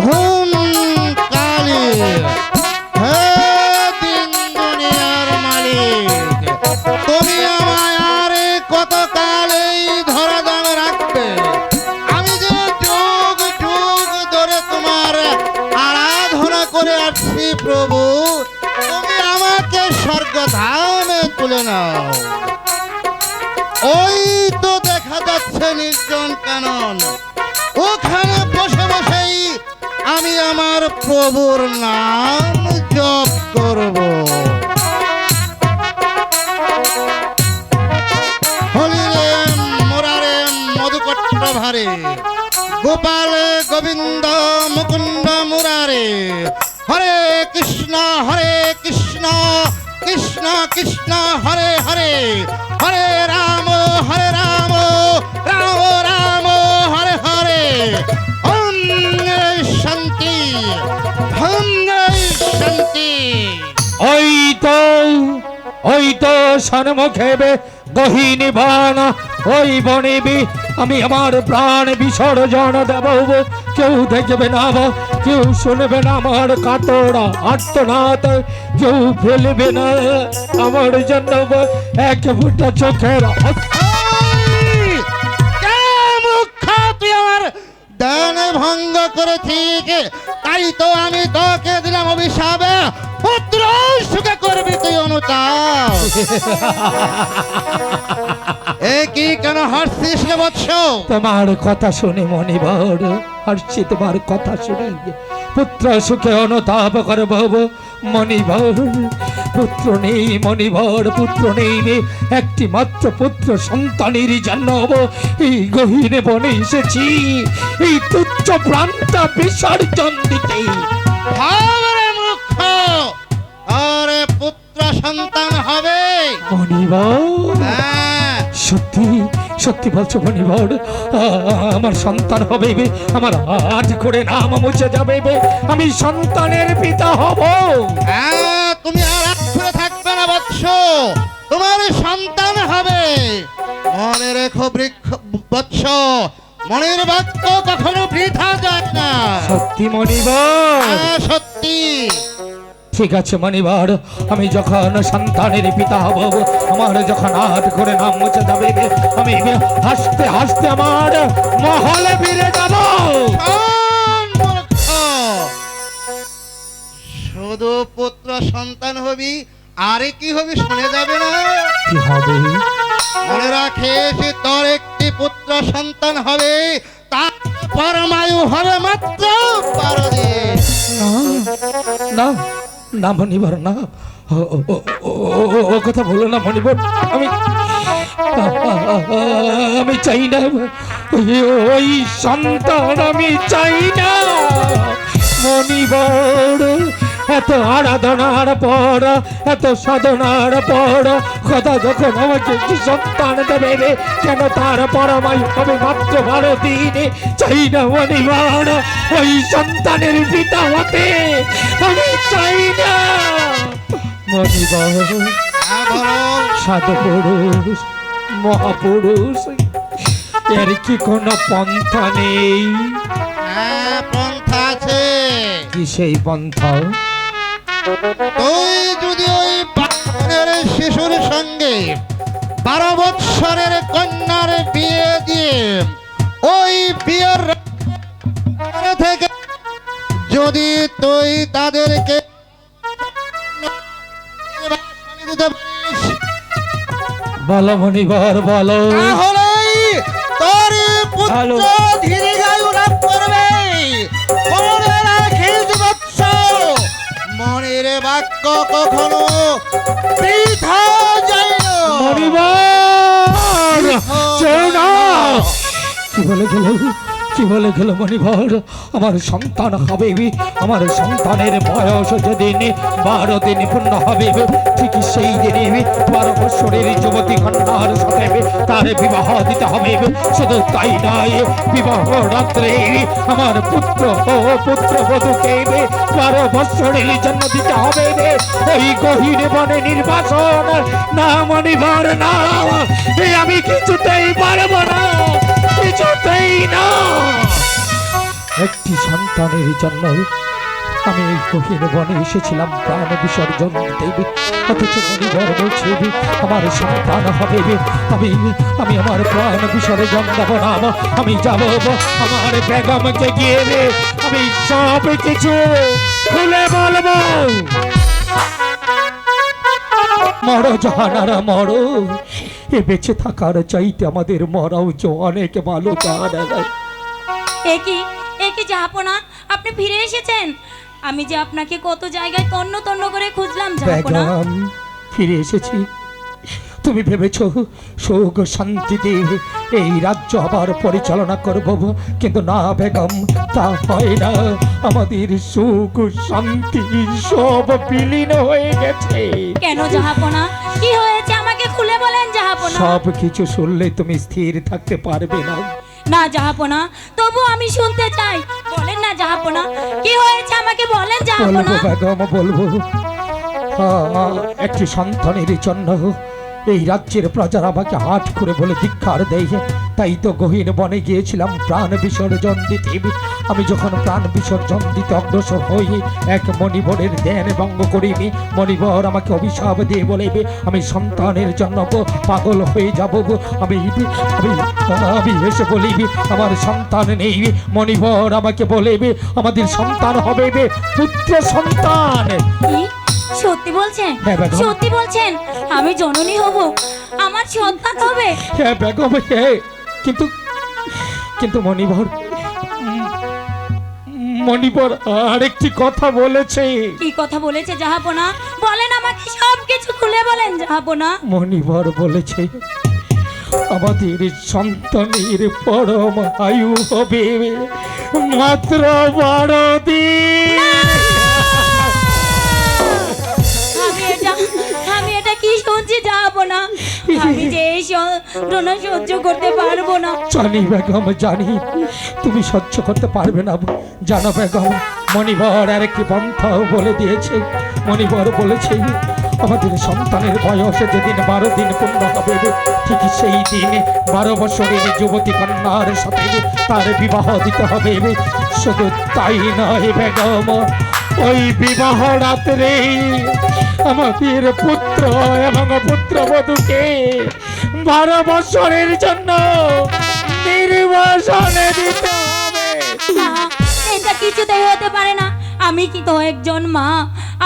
S4: ধুম কালী, হে দিন দুনিয়ার মালিক, তুমি আমায় আর কতকাল এই ধরাধামে রাখবে? আমি যে যুগ যুগ ধরে তোমার আরাধনা করে আসছি প্রভু, তুমি আমাকে স্বর্গধামে তুলে নাও। ওই তো দেখা যাচ্ছে নির্জন কানন, ওখানে বসে বসেই আমি আমার প্রভুর নাম জপ করব। হলিরে মোরারে মধুকট্ট ভারে, গোপাল গোবিন্দ মুকুন্দ মুরারে, হরে কৃষ্ণ কৃষ্ণ কৃষ্ণ হরে হরে, হরে রাম রাম রাম হরে হরে। ওম শান্তি, ওম শান্তি।
S3: ওই তো সন্মুখে গহিনী বান, ওই বনিবি আমি আমার প্রাণ বিসর্জন দেব। কেউ দেখবে না, কেউ শুনবে না আমার কাতরা আর্তনাদ, কেউ ফেলবে না আমার জন্য এক ফুটা চোখের
S4: তুই আমার দান ভঙ্গ করেছিস, তাই তো আমি তোকে দিলাম অভিশাপে, পুত্র সুখে করবি তুই অনুতাপ। এ কি কেন হাসছিস রে বৎস?
S3: তোমার কথা শুনে মনিবর হাসছি, তোমার কথা শুনে পুত্র সুখে অনুতাপ করব মনিবর। পুত্র নেই মনিবর, পুত্র নেই, একটি মাত্র পুত্র সন্তানের জন্য এই গহীনে বনে এসেছি এই তুচ্ছ প্রাণটা বিসর্জন দিতে।
S4: ভাবরে মূর্খ, আরে পুত্র সন্তান হবে?
S3: মনিবর
S4: হ্যাঁ,
S3: সত্যি সত্যি বলছো মনিবর? আমার সন্তান হবে, আমার আজ করে নাম মুছে যাবে, আমি সন্তানের পিতা হব।
S4: হ্যাঁ, তুমি আর আক্ষরে থাকবে না বৎস, তোমার সন্তান হবে। মনে রেখো বৎস, মনের বাক্য কখনো বৃথা যায় না।
S3: সত্যি মনিবর?
S4: হ্যাঁ, সত্যি।
S3: ঠিক আছে মনিবর, আমি যখন সন্তানের পিতা হব, আমার যখন আজ করে নাম মুছে যাবে, আমি হাসতে হাসতে আমার মহলে ফিরে যাব।
S4: শুধু পুত্র সন্তান হবি, আরে কি হবি শুনে যাবে না?
S3: কি হবে?
S4: মনে রাখিস, তোর একটি পুত্র সন্তান হবে, তার পরমায়ু হবে মাত্র 12 দিন।
S3: না না মনিবর, না, ও কথা বলো না মনিবর। আমি চাই না ওই সন্তান, আমি চাই না মনিবর। এত আরাধনার পর, এত সাধনার পর খোদা যখন আমাকে একটি সন্তান দেবে, কেন তার পরমায়ু হবে মাত্র 12 দিন। চাই না মনিবর ওই সন্তানের পিতা হতে, আমি চাই না মনিবর। সাধু পুরুষ, মহাপুরুষ, এর কি কোনো পন্থা নেই?
S4: হ্যাঁ, পন্থা আছে।
S3: কি সেই পন্থা?
S4: তুই যদি ওই বাগানের বৎসরের শিশুর সঙ্গে 12 বৎসরের কন্যার বিয়ে দিয়ে ওই বিয়ের থেকে যদি তুই তাদেরকে দিতে পারিস
S3: বলো মণিবর বলো।
S4: তাহলেই তোর
S3: ভালো।
S4: পুত্র দীর্ঘায়ু লাভ করবে। মনে রাখিস বৎস, মনের বাক্য কখনো বৃথা যায় না।
S3: মণিবর চেও না। কি বলে গেল, কি বলে গেল মণিবর? আমার সন্তান হবে, আমার সন্তানের বয়স যেদিন 12 দিন পূর্ণ হবে, ঠিক সেই দিনে 12 বছরের যুবতী কন্যার সাথে তার বিবাহ দিতে হবে। শুধু তাই নয়, বিবাহ রাত্রে আমার পুত্র ও পুত্রবধূকে 12 বছরের জন্য দিতে হবে ওই গহীন বনে নির্বাসন। না মণিবর না, আমি কিছুতেই পারবো না, কিছুতেই না। একটি সন্তানের জন্য আমি এই গহীন বনে এসেছিলাম প্রাণ বিসর্জন দিতে, অথচ মণিবর বলছে আমার সন্তান হবে। আমি আমি আমার প্রাণ বিসর্জন দেব না, আমি যাব আমার বেগমকে গিয়ে আমি সব কিছু খুলে বলবো। মরো জাহানারা মরো, এ বেঁচে থাকার চাইতে আমাদের মরাও যে অনেক ভালো জাহানারা।
S8: একই জাহাপনা, আপনি ফিরে এসেছেন। আমি যে আপনাকে কত জায়গায় তন্ন তন্ন করে খুঁজলাম জাহাপনা।
S3: বেগম ফিরে এসেছি, তুমি ভেবেছো সুখ শান্তিতে এই রাজ্য আবার পরিচালনা করব, কিন্তু না বেগম, তা হয় না। আমাদের সুখ শান্তি সব বিলীন হয়ে গেছে।
S8: কেন জাহাপনা, কি হয়েছে আমাকে খুলে বলেন জাহাপনা।
S3: সব কিছু শুনলে তুমি স্থির থাকতে পারবে না।
S8: না জাহাপনা, তবু আমি শুনতে চাই, বলেন না জাহাপনা, কি হয়েছে আমাকে বলেন জাহাপনা।
S3: বলবো বেগম বলবো। একটি সন্তানের জন্য এই রাজ্যের প্রজারা আমাকে হাট করে বলে ধিক্কার দেয়, তাই তো গহীন বনে গিয়েছিলাম প্রাণ বিসর্জন দিতে। আমি যখন প্রাণ বিসর্জন দিতে অগ্রসর হই, এক মণিবরের ধ্যান ভঙ্গ করিনি। মণিবর আমাকে অভিশাপ দিয়ে বলেবে আমি সন্তানের জন্য পাগল হয়ে যাব। আমি আমি হেসে বলিবি আমার সন্তান নেই। মণিবর আমাকে বলেবে আমাদের সন্তান হবে পুত্র সন্তান।
S8: কি সত্যি বলছেন?
S3: হ্যাঁ, বেগম।
S8: সত্যি বলছেন আমি জননী হব, আমার সন্তান হবে?
S3: হ্যাঁ বেগম, হ্যাঁ। কিন্তু কিন্তু মণিবর আরেকটি কথা বলেছে।
S8: কি কথা বলেছে জাহাপনা? বলেন আমাকে সব কিছু খুলে বলেন জাহাপনা।
S3: মণিবর বলেছে আমাদের সন্তানের পরম আয়ু হবে মাত্র 12 দিন।
S8: আমি এটা কি শুনছি জাহাপনা? আমি যে এই যন্ত্রণা সহ্য করতে পারবো না।
S3: জানি বেগম, জানি তুমি সহ্য করতে পারবে না। জানো বেগম, মণিবর আরেকটি পন্থাও বলে দিয়েছে। মণিবর বলেছে আমাদের সন্তানের বয়সে যেদিন 12 দিন পূর্ণ হবে, ঠিক সেই দিন 12 বছরের যুবতী কন্যার সাথে তার বিবাহ দিতে হবে। শুধু তাই নয় বেগম, ওই বিবাহ রাত্রে আমাদের পুত্র এবং পুত্রবধূকে 12 বছরের জন্য নির্বাসনে দিতে হবে।
S8: না, এটা কিছুতেই হতে পারে না। আমি কি তো একজন মা,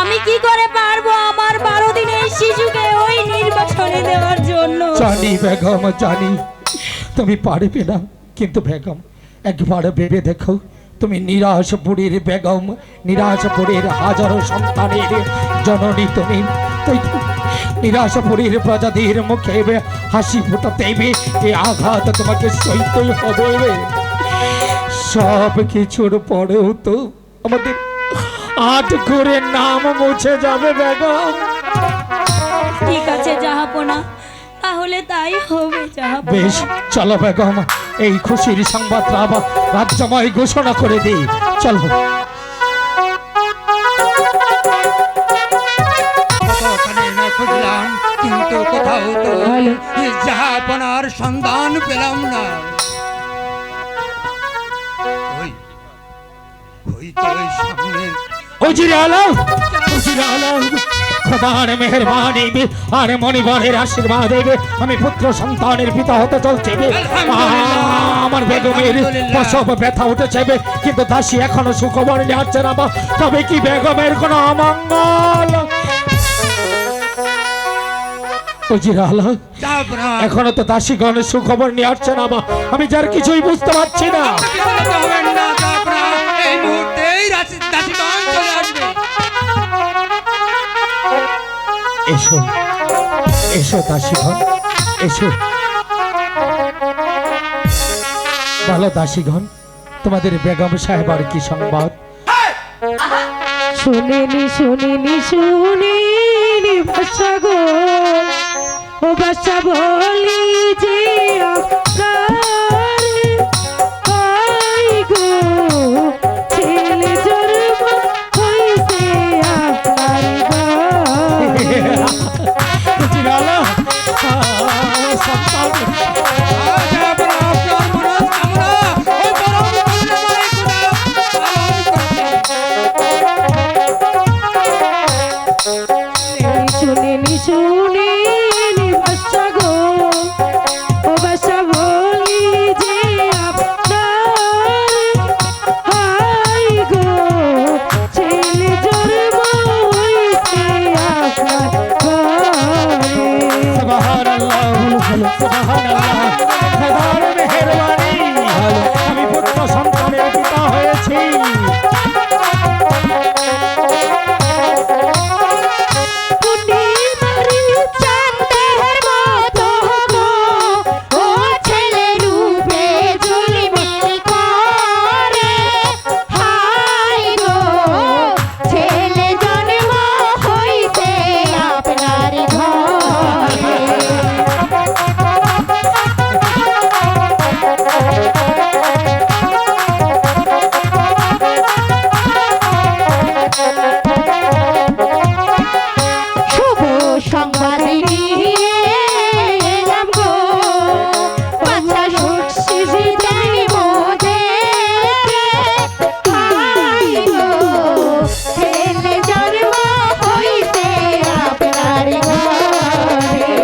S8: আমি কি করে পারবো আমার 12 দিনের শিশুকে ওই নির্বাসনে দেওয়ার জন্য?
S3: জানি বেগম, জানি তুমি পারবে না, কিন্তু বেগম একবার ভেবে দেখো, তুমি নিরাশপুরীর বেগম, নিরাশপুরীর হাজারো সন্তানের জননী তুমি। তাই নিরাশপুরীর প্রজাদের মুখে হাসি ফোটাতে এই আঘাত তোমাকে সইতেই হবে। সব কিছুর পরেও তো আমাদের 8 করে নাম মুছে যাবে বেগম।
S8: ঠিক আছে জাহাপনা, তাহলে তাই হবে জাহাপনা।
S3: বেশ, চলো বেগম, এই খুশির সংবাদ রাজ্যময় ঘোষণা করে দিই। চলো।
S6: কতখানি না খুঁজলাম, কিন্তু কোথাও তো জাহাপনার সন্ধান পেলাম না। ওই তো ওই সামনে
S3: ওজিরে আলম, ওজিরে আলম, খোদার মেহেরবানি আর মণিবরের আশীর্বাদ দেবে আমি পুত্র সন্তানের পিতা হতে চলছে আমার বেগমের প্রসব ব্যথা উঠেছে কিন্তু দাসী এখনো সুখবর নিয়ে আসছে না বা তবে কি বেগমের কোনো অমঙ্গল উজিরালা
S6: জাহাপনা
S3: এখনো তো দাসীগণের সুখবর নিয়ে আসছে না বা আমি যার কিছুই বুঝতে পারছি না
S6: কিছু হবেন না জাহাপনা এই মুহূর্তেই দাসীগণ চলে আসবে
S3: এসো এসো দাসীগণ এসো ভালো দাসীগণ তোমাদের বেগম সাহেবার কি সংবাদ
S1: শুনিনি শুনিনি শুনিনি ভাষা গো ও ভাষা বলি যে আপনার হয় গো ছেলে জন্ম হইছে আপনার ঘরে।
S3: উজিরালা সন্তান
S6: জাহাপনা আপনার মনস্কামনা ওই পরম করুণাময় খোদা পালন করবে।
S1: শুনিনি শুনিনি ভাষা গো ও ভাষা বলি যে আপনার হয় গো ছেলে জন্ম হইছে আপনার ঘরে।
S3: সুবহানাল্লাহ সুবহানাল্লাহ খোদার মেহেরবানি আমি পুত্র সন্তানের পিতা হয়েছি
S1: পূর্ণিমারি চাঁদের মতো গো ও ছেলে রূপে ঝিলমিল করে হায় গো ছেলে জন্ম হইছে আপনার ঘরে। শুভ সংবাদ নিয়ে এলাম গো বাচ্চা সুখী যাইব দেখে হায় গো ছেলে জন্ম হইছে আপনার ঘরে।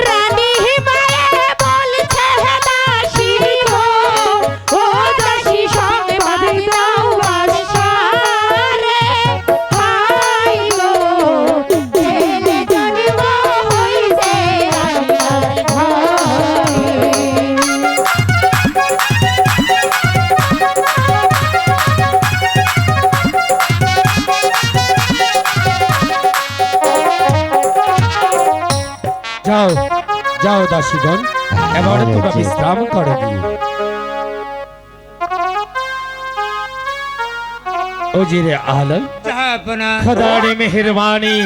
S1: রানী হিমায়ে বলছে দাসী গো ও দাসী সংবাদ দাও বাদশারে হায় গো ছেলে জন্ম হইছে আপনার ঘরে।
S3: যাও যাও দাসীগণ এবার তোমরা বিশ্রাম করে দিও ওজিরে আলম
S6: জাহাপনা
S3: খোদার মেহেরবানি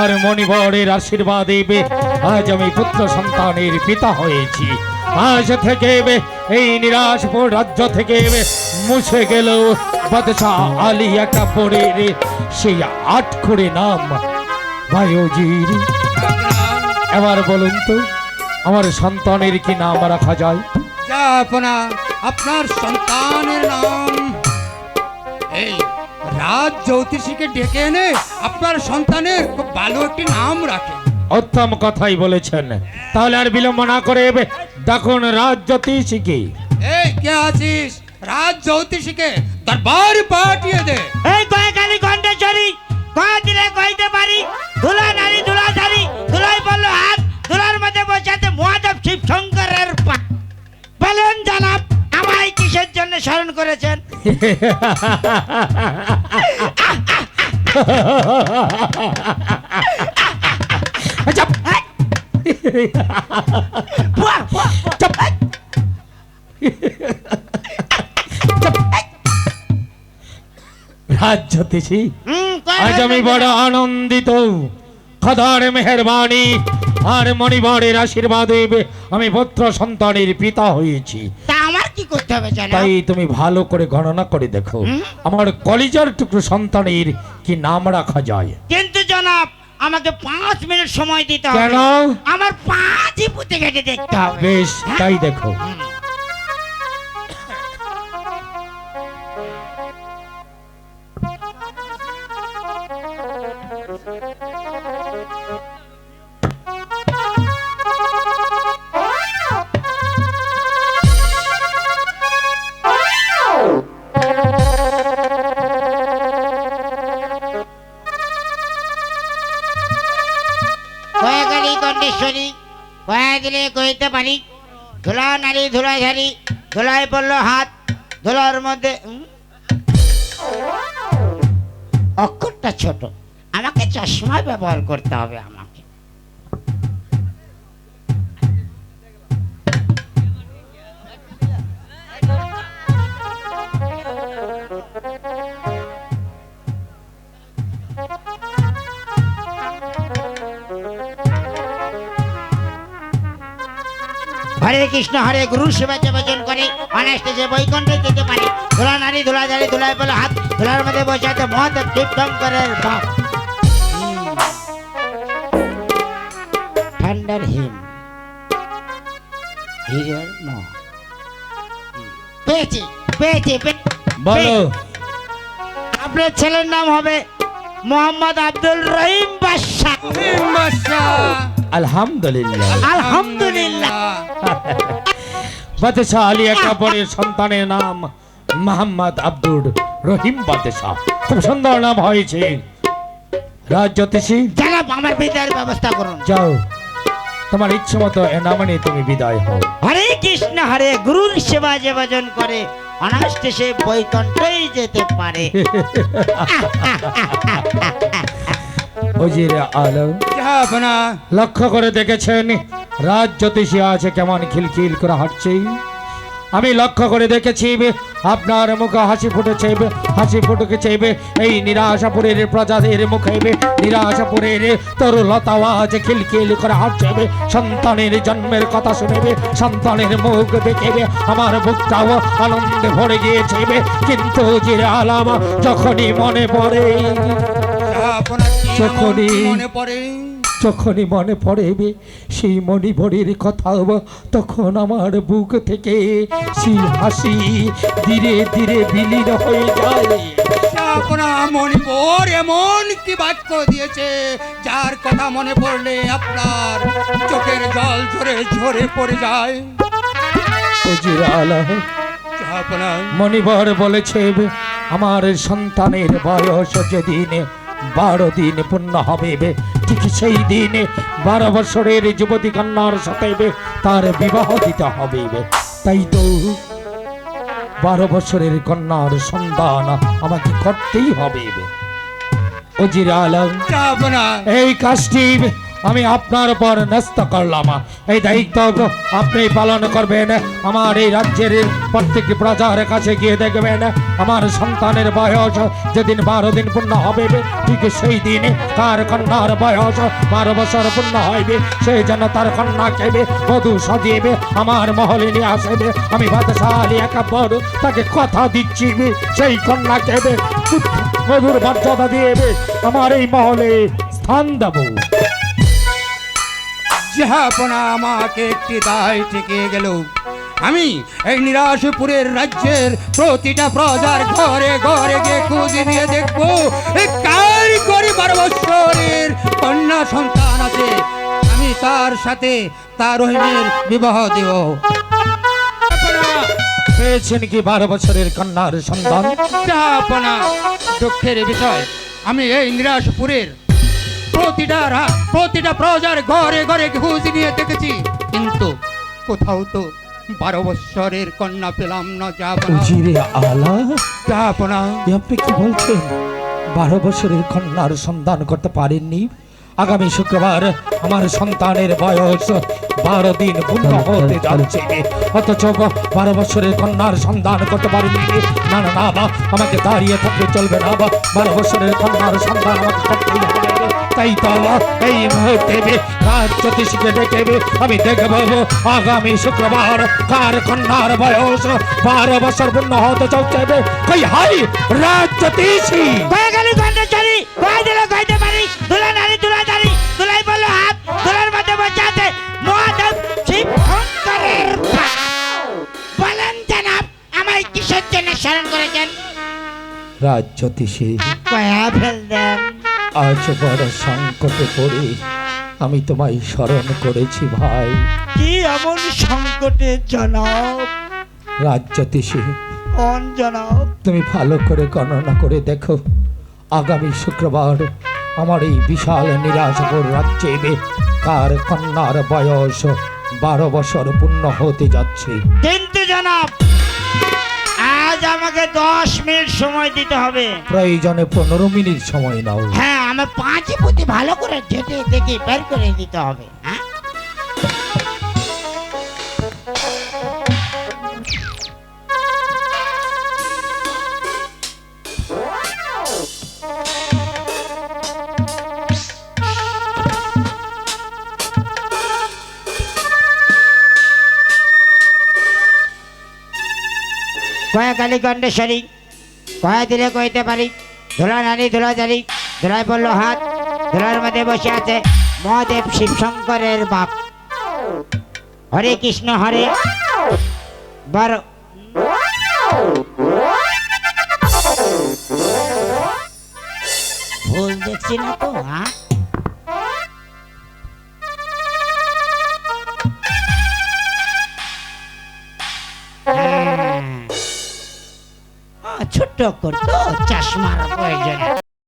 S3: আর মণিবরের আশীর্বাদে আজ আমি পুত্র সন্তানের পিতা হয়েছি আজ থেকে এই নিরাশপুর রাজ্য থেকে মুছে গেল বাদশাহ আলী কাপুরের সেই 8 করে নাম ভাই ওজির এবার বলুন তো আমার সন্তানের কি নাম রাখা যায়
S6: জাহাপনা আপনার সন্তানের নাম এই রাজ জ্যোতিষীকে ডেকে এনে আপনার সন্তানের খুব ভালো একটি নাম রাখে
S3: উত্তম কথাই বলেছেন তাহলে আর বিলম্ব না করে দেখুন রাজ জ্যোতিষীকে
S6: এই কে আছিস রাজ জ্যোতিষীকে দরবার পাঠিয়ে দে
S1: এই কয়েকালি ঘণ্টেশ্বরী কয় দিলে কইতে পারি ধুলা নারী ধুলা ধারি ধুলাই বললো হাত ধুলার মধ্যে বসাতে মহাদেব শিব শঙ্করের পা বলেন জানাব আমায় কিসের জন্য স্মরণ করেছেন
S3: চুপ!
S1: বুয়া, বুয়া, বুয়া।
S3: চুপ! চুপ! রাজ জ্যোতিষী
S1: কয়
S3: আজ আমি বড় আনন্দিত খোদার মেহেরবানি আর মণিবরের আশীর্বাদে আমি পুত্র সন্তানের পিতা হয়েছি
S1: তা আমার কি করতে হবে জানাব
S3: তাই তুমি ভালো করে গণনা করে দেখো আমার কলিজার টুকরো সন্তানের কি নাম রাখা যায়
S1: কিন্তু জনাব আমাকে 5 মিনিট সময় দিতে হবে
S3: কেন?
S1: আমার পাঁচই পুঁতে কেটে দেখতে হবে
S3: বেশ তাই দেখো।
S1: কয়ে গেলি কন্ডেশ্বরী কয়ে দিলে কইতে পারি ধুলা নারী ধুলা ঝাড়ি ধুলায় পড়লো হাত ধুলার মধ্যে অক্ষরটা ছোট আমাকে চশমা ব্যবহার করতে হবে আমাকে হরে কৃষ্ণ হরে গুরু সেবা ভজন করে অনায়াসে যে বৈকুণ্ঠে যেতে পারে ধুলা নারী ধুলা ঝাড়ি ধুলায় বলে হাত ধুলার মধ্যে বসে আছে মহাদেব তীর্থঙ্করের বাপ ঠান্ডার হিম হীরের মহ পেয়েছি পেয়েছি
S3: বলো।
S1: আপনার ছেলের নাম হবে মোহাম্মদ আব্দুল রহিম বাদশাহ
S3: আলহামদুলিল্লাহ।
S1: আলহামদুলিল্লাহ
S3: বাদশাহ আলী আকবরের সন্তানের নাম মোহাম্মদ আব্দুল রহিম বাদশাহ। খুব সুন্দর নাম হয়েছে। রাজ জ্যোতিষী
S1: জানাব আমার বিদায়ের ব্যবস্থা করুন
S3: যাও, তোমার ইচ্ছে মতো এ নামে নিয়ে তুমি বিদায় হও।
S1: হরে কৃষ্ণ হরে গুরুর সেবা যে ভজন করে অনায়াসে সে বৈকুণ্ঠেই যেতে পারে
S3: ওজির আলম
S6: জাহাপনা
S3: লক্ষ্য করে দেখেছেন রাজ জ্যোতিষী আছে কেমন খিলখিল করে হাঁটছে। আমি লক্ষ্য করে দেখেছি আপনার মুখে হাসি ফুটেছে, হাসি ফুটেছে এই নিরাশাপুরের প্রজাদের মুখে নিরাশাপুরের তরুলতাও আজ খিলখিল করে হাঁটছে। সন্তানের জন্মের কথা শুনেবে, সন্তানের মুখ দেখেবে, আমার বুকটাও আনন্দে ভরে গিয়েছে। কিন্তু জিরে আলাম যখনই মনে পড়ে, যখনই মনে পড়ে সেই মণিভরির কথা, তখন আমার বুক থেকে সেই হাসি ধীরে ধীরে বিলীন হয়ে যায়।
S6: মণিপুর এমন কি বাক্য দিয়েছে যার কথা মনে পড়লে আপনার চোখের জল ঝরে ঝরে পড়ে যায়।
S3: মণিবর বলেছে আমার সন্তানের বয়স যেদিন 12 দিন পূর্ণ হবে, ঠিক সেই দিন 12 বছরের যুবতী কন্যার সাথে তার বিবাহ দিতে হবে। তাই তো 12 বছরের কন্যার সন্তান আমাকে করতেই হবে। ওজির আলম এই কাজটি আমি আপনার উপর ন্যস্ত করলাম, এই দায়িত্ব আপনি পালন করবেন। আমার এই রাজ্যের প্রত্যেকটি প্রজার কাছে গিয়ে দেখবেন আমার সন্তানের বয়স যেদিন 12 দিন পূর্ণ হবে, ঠিক সেই দিন তার কন্যার বয়স 12 বছর পূর্ণ হইবে। সেই জন্য তার কন্যাকে বধূ সাজিয়ে আমার মহলে নিয়ে আসবে। আমি বাদশাহ আলী আকবর তাকে কথা দিচ্ছি সেই কন্যাকে মধুর মর্যাদা দিয়ে আমার এই মহলে স্থান দেব।
S6: জাহাপনা আমাকে একটি দায় থেকে গেল। আমি এই নিরাশপুরের রাজ্যের প্রতিটা প্রজার ঘরে ঘরে গিয়ে খুঁজে দিয়ে দেখবো কার করে 12 বছরের কন্যা সন্তান আছে, আমি তার সাথে তার রহিমের বিবাহ দেব।
S3: পেয়েছেন কি 12 বছরের কন্যার সন্তান?
S6: জাহাপনা দুঃখের বিষয়, আমি এই নিরাশপুরের প্রতিটা প্রজার ঘরে ঘরে খোঁজ নিয়ে দেখেছি, কিন্তু কোথাও তো 12 বছরের কন্যা পেলাম না।
S3: জিরে আলা
S6: জাহাপনা
S3: আপনি কি বলছেন? 12 বছরের কন্যার সন্ধান করতে পারেননি? আগামী শুক্রবার আমার সন্তানের বয়স 12 দিন পূর্ণ হতে যাচ্ছে, অথচ 12 বছরের কন্যার সন্ধান করতে পারেনি। না না না, আমাকে দাঁড়িয়ে থাকতে চলবে না। 12 বছরের কন্যার সন্ধান আমাকে করতেই হবে। তাই তো এই মুহূর্তে রাজ জ্যোতিষীকে ডেকে আমি দেখব আগামী শুক্রবার কার কন্যার বয়স 12 বছর পূর্ণ হতে চলছে। কই হাই রাজ জ্যোতিষী
S1: কয়ে গেলি কন্ডেশ্বরী কয়ে দিলে কইতে পারি ধুলা নারী ধুলা
S3: জ্যোতিষী
S1: কয়া ফেল দেন।
S3: আজ বড় সংকটে পড়ে আমি তোমায় স্মরণ করেছি ভাই।
S1: কি এমন সংকটে জনাব?
S3: রাজ্যতীষী,
S1: কোন জনাব?
S3: তুমি ভালো করে গণনা করে দেখো, আগামী শুক্রবার আমার এই বিশাল নিরাশপুর রাজ্যে কার কন্যার বয়স 12 বছর পূর্ণ হতে যাচ্ছে।
S1: কিন্তু জনাব, আজ আমাকে 10 মিনিট সময় দিতে হবে।
S3: প্রয়োজনে 15 মিনিট সময় নাও।
S1: হ্যাঁ, আমার 5 পুঁতি ভালো করে ঝেঁটে দেখে বের করে দিতে হবে। হ্যাঁ, কয়া কালী গণ্ডেশ্বরী, কয়া দিলে কইতে পারি। ধুলা নারী ধুলা জারি, ধুলায় পড়লো হাত, ধুলার মধ্যে বসে আছে মহাদেব শিবশঙ্করের বাপ। হরে কৃষ্ণ হরে বার। ভুল দেখছি না তো? হ্যাঁ, ছোট্ট করতো চশমার প্রয়োজন।